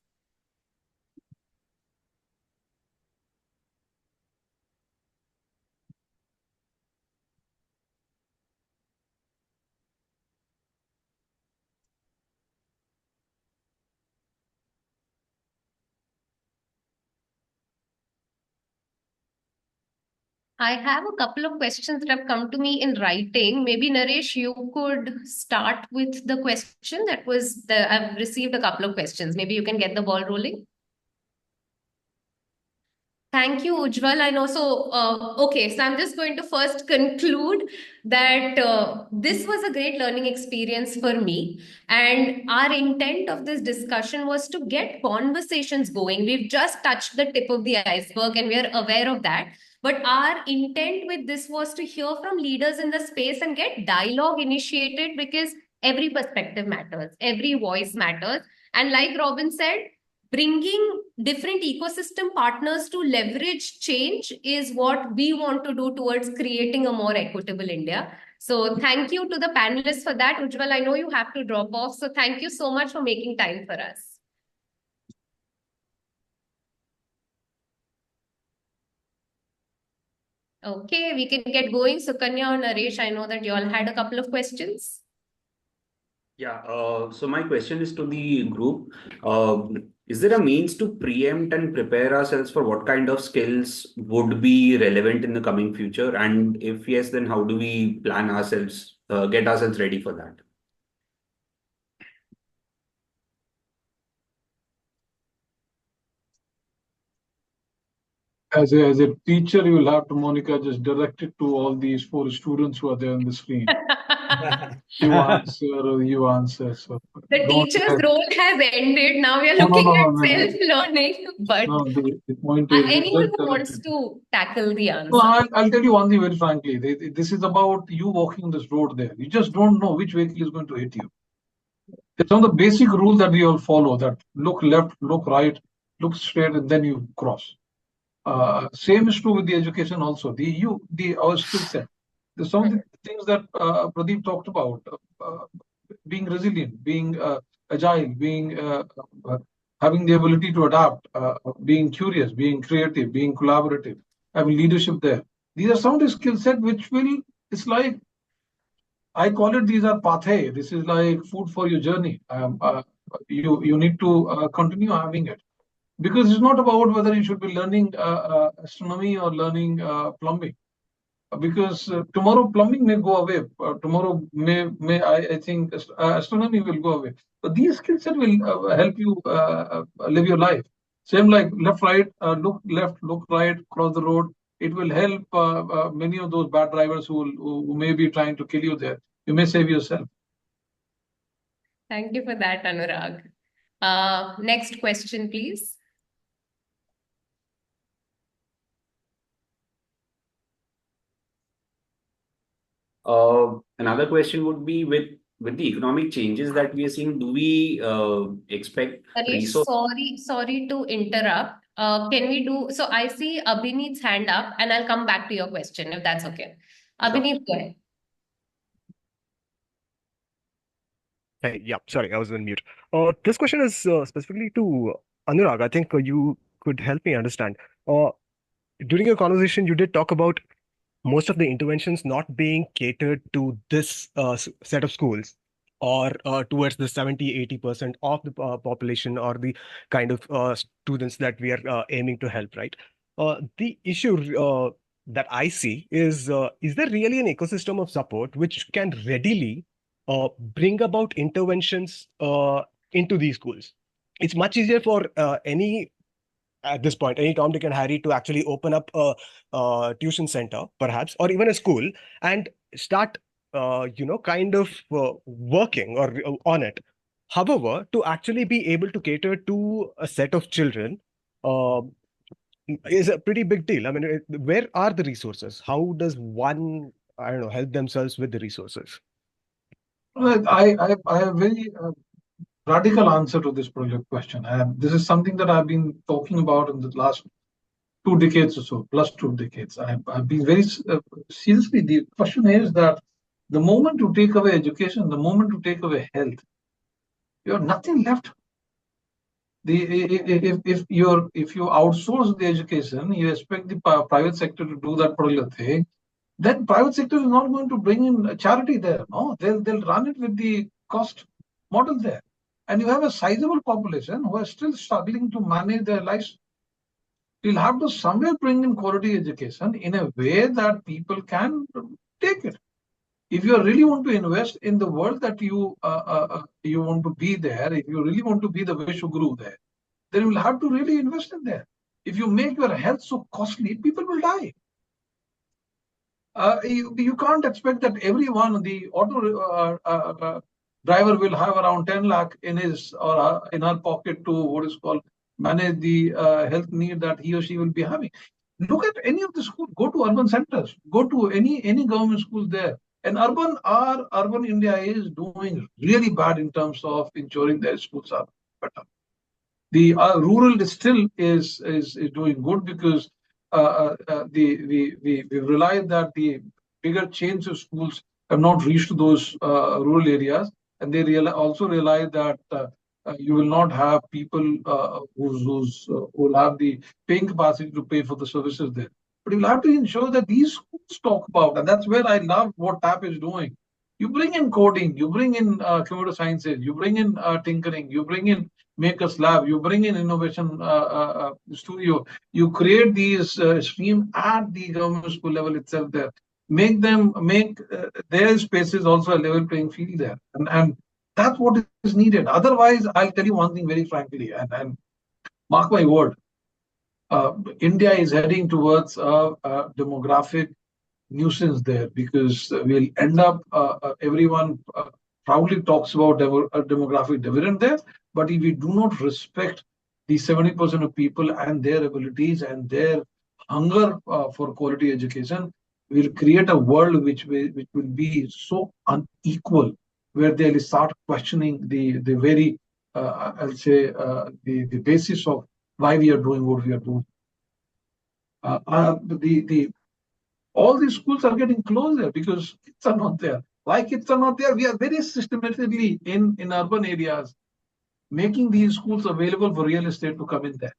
I have a couple of questions that have come to me in writing. Maybe Naresh, you could start with the question that was I've received a couple of questions. Maybe you can get the ball rolling. Thank you, Ujwal. And also, okay, so I'm just going to first conclude that this was a great learning experience for me. And our intent of this discussion was to get conversations going. We've just touched the tip of the iceberg and we're aware of that. But our intent with this was to hear from leaders in the space and get dialogue initiated because every perspective matters, every voice matters. And like Robin said, bringing different ecosystem partners to leverage change is what we want to do towards creating a more equitable India. So thank you to the panelists for that. Ujwal, I know you have to drop off. So thank you so much for making time for us. Okay, we can get going. So Kanya or Naresh, I know that you all had a couple of questions. Yeah, so my question is to the group. Is there a means to preempt and prepare ourselves for what kind of skills would be relevant in the coming future? And if yes, then how do we plan ourselves, get ourselves ready for that? As a teacher, you will have to, Monica, just direct it to all these 4 students who are there on the screen. You answer. So The don't teacher's role has ended. Now we are no, looking at no. self-learning. But No, the point is, you anyone just who direct wants it. to tackle the No, answer. I'll tell you one thing very frankly. This is about you walking this road there. You just don't know which vehicle is going to hit you. It's on the basic rule that we all follow, that look left, look right, look straight, and then you cross. Same is true with the education also. Our skill set. There's some of the things that Pradeep talked about. Being resilient, being agile, being having the ability to adapt, being curious, being creative, being collaborative, having leadership there. These are some of the skill set which will, it's like, I call it, these are pathe. This is like food for your journey. You need to continue having it, because it's not about whether you should be learning astronomy or learning plumbing. Because tomorrow plumbing may go away. Tomorrow I think astronomy will go away. But these skill set will help you live your life. Same like left, right, look left, look right, cross the road. It will help many of those bad drivers who may be trying to kill you there. You may save yourself. Thank you for that, Anurag. Next question, please. Another question would be with the economic changes that we are seeing, do we expect resource? Sorry to interrupt. Can we do so? I see Abhineet's hand up, and I'll come back to your question if that's okay. Abhineet, go ahead. Hey, yeah, sorry, I was on mute. This question is specifically to Anurag. I think you could help me understand. During your conversation, you did talk about most of the interventions not being catered to this set of schools or towards the 70-80% of the population or the kind of students that we are aiming to help, right? The issue that I see is there really an ecosystem of support which can readily bring about interventions into these schools? It's much easier for at this point, any Tom, Dick, and Harry to actually open up a tuition center, perhaps, or even a school, and start, kind of working or on it. However, to actually be able to cater to a set of children is a pretty big deal. I mean, where are the resources? How does one, I don't know, help themselves with the resources? I have a very radical answer to this project question. This is something that I've been talking about in the last 2 decades or so, plus 2 decades. I've been very seriously. The question is that the moment you take away education, the moment you take away health, you have nothing left. If you outsource the education, you expect the private sector to do that particular thing, then private sector is not going to bring in charity there. No, they'll run it with the cost model there. And you have a sizable population who are still struggling to manage their lives. You'll have to somewhere bring in quality education in a way that people can take it. If you really want to invest in the world that you want to be there, if you really want to be the Vishwaguru there, then you will have to really invest in there. If you make your health so costly, people will die. You can't expect that everyone, the auto driver, will have around 10 lakh in his or in her pocket to what is called manage the health need that he or she will be having. Look at any of the schools. Go to urban centers. Go to any government schools there. And urban India is doing really bad in terms of ensuring their schools are better. The rural still is doing good because we realize that the bigger chains of schools have not reached those rural areas, and they also realize that you will not have people who will have the paying capacity to pay for the services there. But you'll have to ensure that these schools talk about, and that's where I love what TAP is doing. You bring in coding, you bring in computer sciences, you bring in tinkering, you bring in Makers Lab, you bring in innovation studio, you create these stream at the government school level itself there. Make their spaces also a level playing field there. And that's what is needed. Otherwise, I'll tell you one thing very frankly, and mark my word, India is heading towards a demographic nuisance there, because we'll end up, everyone proudly talks about a demographic dividend there, but if we do not respect the 70% of people and their abilities and their hunger for quality education, we'll create a world which will be so unequal, where they'll start questioning the very, I'll say, the basis of why we are doing what we are doing. The all these schools are getting closer because kids are not there. Why kids are not there? We are very systematically in urban areas making these schools available for real estate to come in there.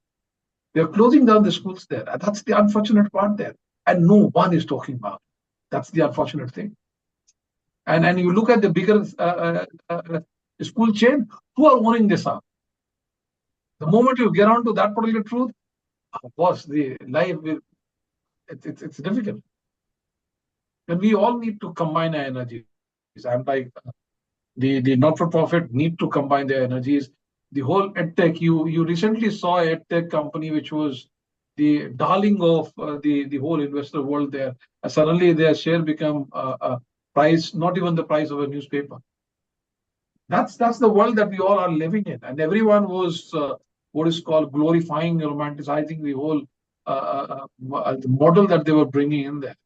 We are closing down the schools there. And that's the unfortunate part there. And no one is talking about it. That's the unfortunate thing. And you look at the bigger school chain, who are owning this up? The moment you get onto that particular truth, of course, the life will, it's difficult. And we all need to combine our energies. I'm like, the not-for-profit need to combine their energies. The whole edtech, you recently saw a edtech company which was the darling of the whole investor world there. And suddenly their share become a price, not even the price of a newspaper. That's the world that we all are living in, and everyone was what is called glorifying, romanticizing the whole the model that they were bringing in there.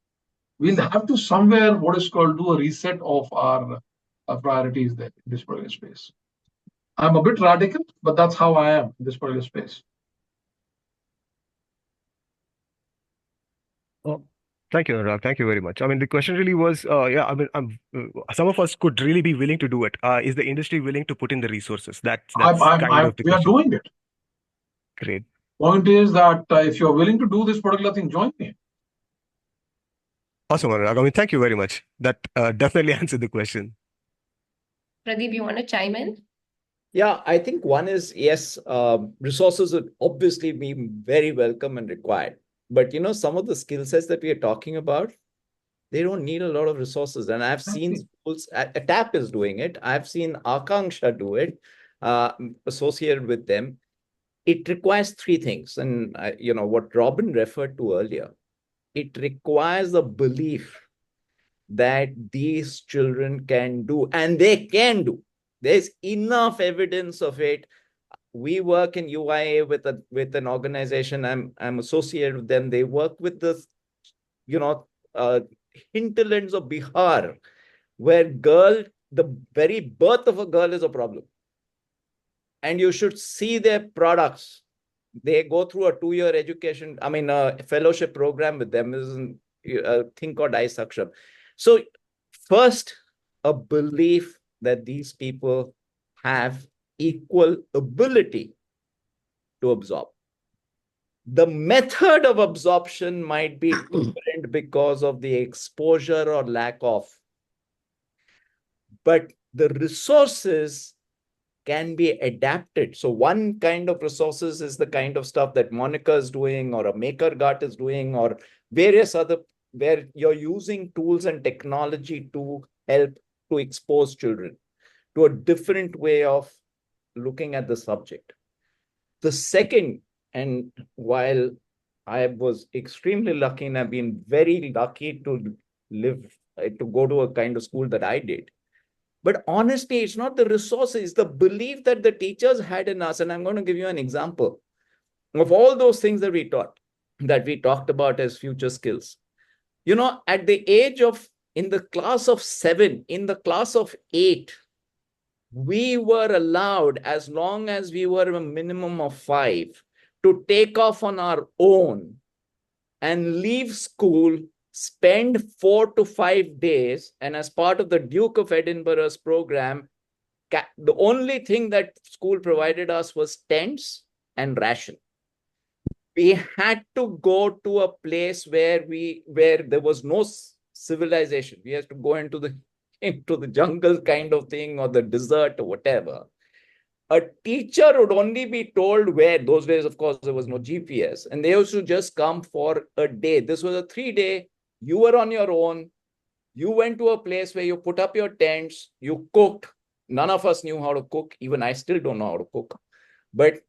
We'll have to somewhere what is called do a reset of our priorities there in this particular space. I'm a bit radical, but that's how I am in this particular space. Thank you, Anurag. Thank you very much. I mean, the question really was, yeah, I mean, some of us could really be willing to do it. Is the industry willing to put in the resources? That's kind of the we are question. doing it. Great. Point is that if you're willing to do this particular thing, join me. Awesome, Anurag. I mean, thank you very much. That definitely answered the question. Pradeep, you want to chime in? Yeah, I think one is, yes, resources would obviously be very welcome and required. But, you know, some of the skill sets that we are talking about, they don't need a lot of resources. And I've seen schools, TAP is doing it. I've seen Akanksha do it, associated with them. It requires three things. And, you know, what Robin referred to earlier, it requires a belief that these children can do, and they can do. There's enough evidence of it. We work in UIA with an organization. I'm associated with them. They work with the, you know, hinterlands of Bihar, where the very birth of a girl is a problem. And you should see their products. They go through a 2-year education, I mean, a fellowship program with them. This is a thing called iSaksham. So first, a belief that these people have equal ability to absorb. The method of absorption might be different because of the exposure or lack of. But the resources can be adapted. So one kind of resources is the kind of stuff that Monica is doing, or a MakerGart is doing, or various other, where you're using tools and technology to help to expose children to a different way of looking at the subject. The second, and while I was extremely lucky, and I've been very lucky to go to a kind of school that I did, but honestly, it's not the resources, it's the belief that the teachers had in us. And I'm going to give you an example of all those things that we talked about as future skills. You know, at the age of, in the class of 7, in the class of 8, we were allowed, as long as we were a minimum of 5, to take off on our own and leave school, spend 4 to 5 days, and as part of the Duke of Edinburgh's program, the only thing that school provided us was tents and ration. We had to go to a place where there was no civilization. We had to go into the into the jungle kind of thing, or the desert or whatever. A teacher would only be told where. Those days, of course, there was no GPS, and they used to just come for a day. This was a 3-day. You were on your own. You went to a place where you put up your tents, you cooked. None of us knew how to cook. Even I still don't know how to cook. But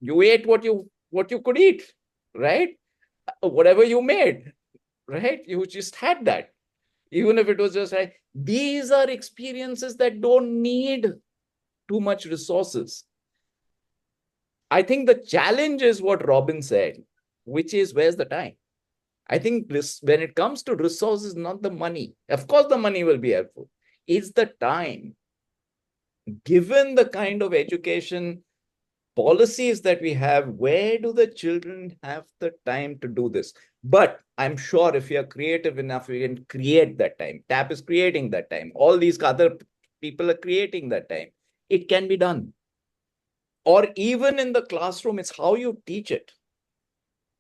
you ate what you could eat, right? Whatever you made, right? You just had that. Even if it was just like, these are experiences that don't need too much resources. I think the challenge is what Robin said, which is, where's the time? I think this, when it comes to resources, not the money. Of course, the money will be helpful. It's the time. Given the kind of education policies that we have, where do the children have the time to do this? But I'm sure if we are creative enough, we can create that time. TAP is creating that time. All these other people are creating that time. It can be done. Or even in the classroom, it's how you teach it,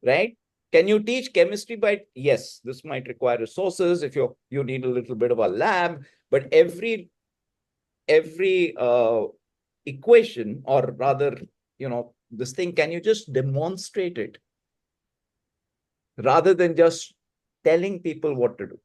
right? Can you teach chemistry by, yes, this might require resources if you need a little bit of a lab, but every equation, or rather, this thing, can you just demonstrate it rather than just telling people what to do?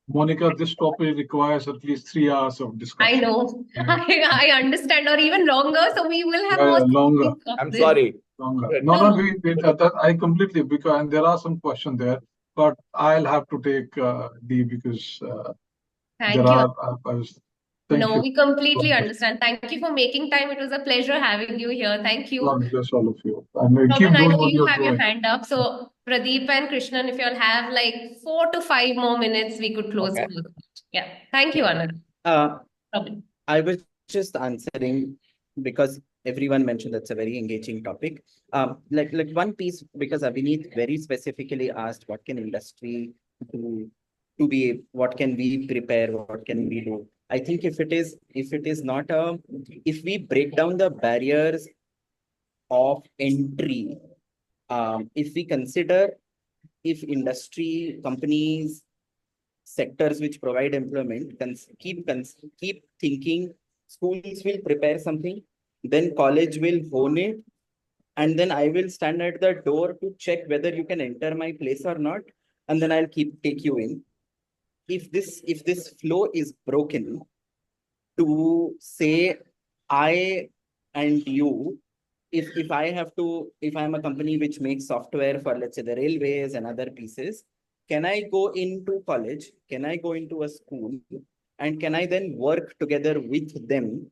Monica, this topic requires at least 3 hours of discussion. I know. I understand, or even longer. So we will have Yeah, more longer. speakings of I'm this. sorry. Longer. No. That I completely, because, and there are some questions there, but I'll have to take D, because Thank you. Thank No, you. we completely understand. Thank you for making time. It was a pleasure having you here. Thank you. God bless all of you. And keep Robin, I doing know what you you're have your doing. hand up. So Pradeep and Krishnan, if you all have like 4 to 5 more minutes, we could close. Okay. Yeah. Thank you, Anurag. Robin. I was just answering because everyone mentioned that's a very engaging topic. Like one piece, because Abhineet very specifically asked, what can industry do to be, what can we prepare, what can we do? I think if it is not if we break down the barriers of entry, if we consider, if industry, companies, sectors which provide employment keep thinking, schools will prepare something, then college will hone it, and then I will stand at the door to check whether you can enter my place or not, and then I'll take you in. If this flow is broken to say I and you, if I have to, if I'm a company which makes software for, let's say, the railways and other pieces, can I go into college? Can I go into a school? And can I then work together with them,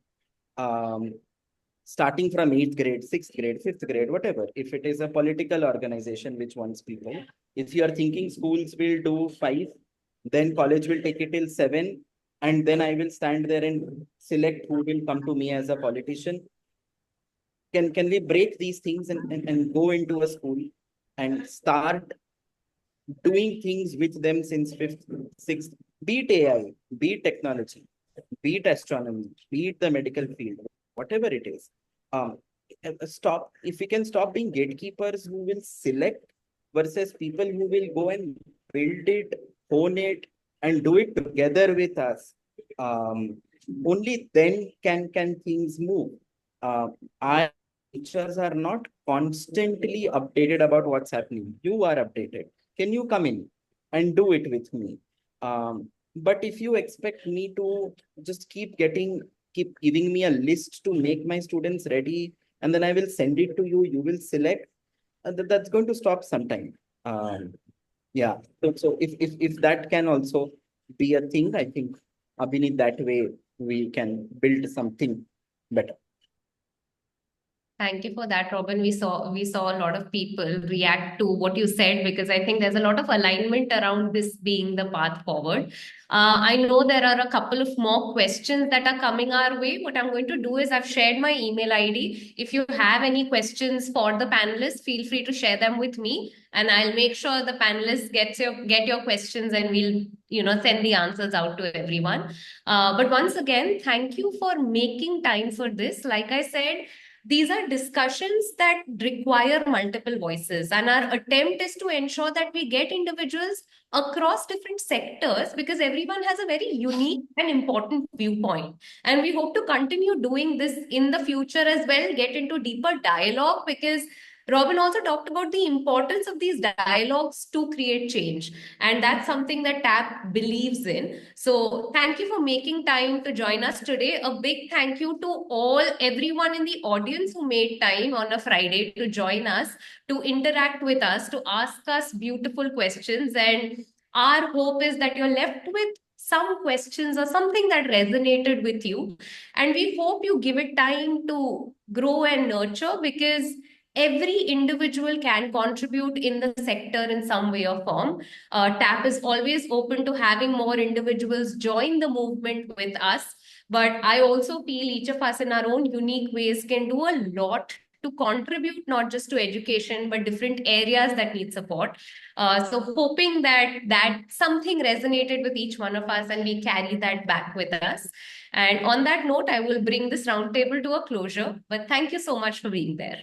starting from 8th grade, 6th grade, 5th grade, whatever? If it is a political organization which wants people, if you are thinking schools will do 5, then college will take it till 7, and then I will stand there and select who will come to me as a politician. Can we break these things and go into a school and start doing things with them since 5th, 6th, be it AI, be it technology, be it astronomy, be it the medical field, whatever it is. If we can stop being gatekeepers who will select versus people who will go and build it, hone it, and do it together with us. Only then can things move. Our teachers are not constantly updated about what's happening. You are updated. Can you come in and do it with me? But if you expect me to just keep giving me a list to make my students ready, and then I will send it to you, you will select, that's going to stop sometime. Yeah. So if that can also be a thing, I think, Abhineet, that way we can build something better. Thank you for that, Robin. We saw a lot of people react to what you said, because I think there's a lot of alignment around this being the path forward. I know there are a couple of more questions that are coming our way. What I'm going to do is I've shared my email ID. If you have any questions for the panelists, feel free to share them with me, and I'll make sure the panelists get your questions, and we'll send the answers out to everyone. But once again, thank you for making time for this. Like I said, these are discussions that require multiple voices. And our attempt is to ensure that we get individuals across different sectors, because everyone has a very unique and important viewpoint. And we hope to continue doing this in the future as well, get into deeper dialogue, because Robin also talked about the importance of these dialogues to create change. And that's something that TAP believes in. So thank you for making time to join us today. A big thank you to everyone in the audience who made time on a Friday to join us, to interact with us, to ask us beautiful questions. And our hope is that you're left with some questions or something that resonated with you. And we hope you give it time to grow and nurture, because every individual can contribute in the sector in some way or form. TAP is always open to having more individuals join the movement with us. But I also feel each of us in our own unique ways can do a lot to contribute, not just to education, but different areas that need support. So hoping that something resonated with each one of us and we carry that back with us. And on that note, I will bring this roundtable to a closure. But thank you so much for being there.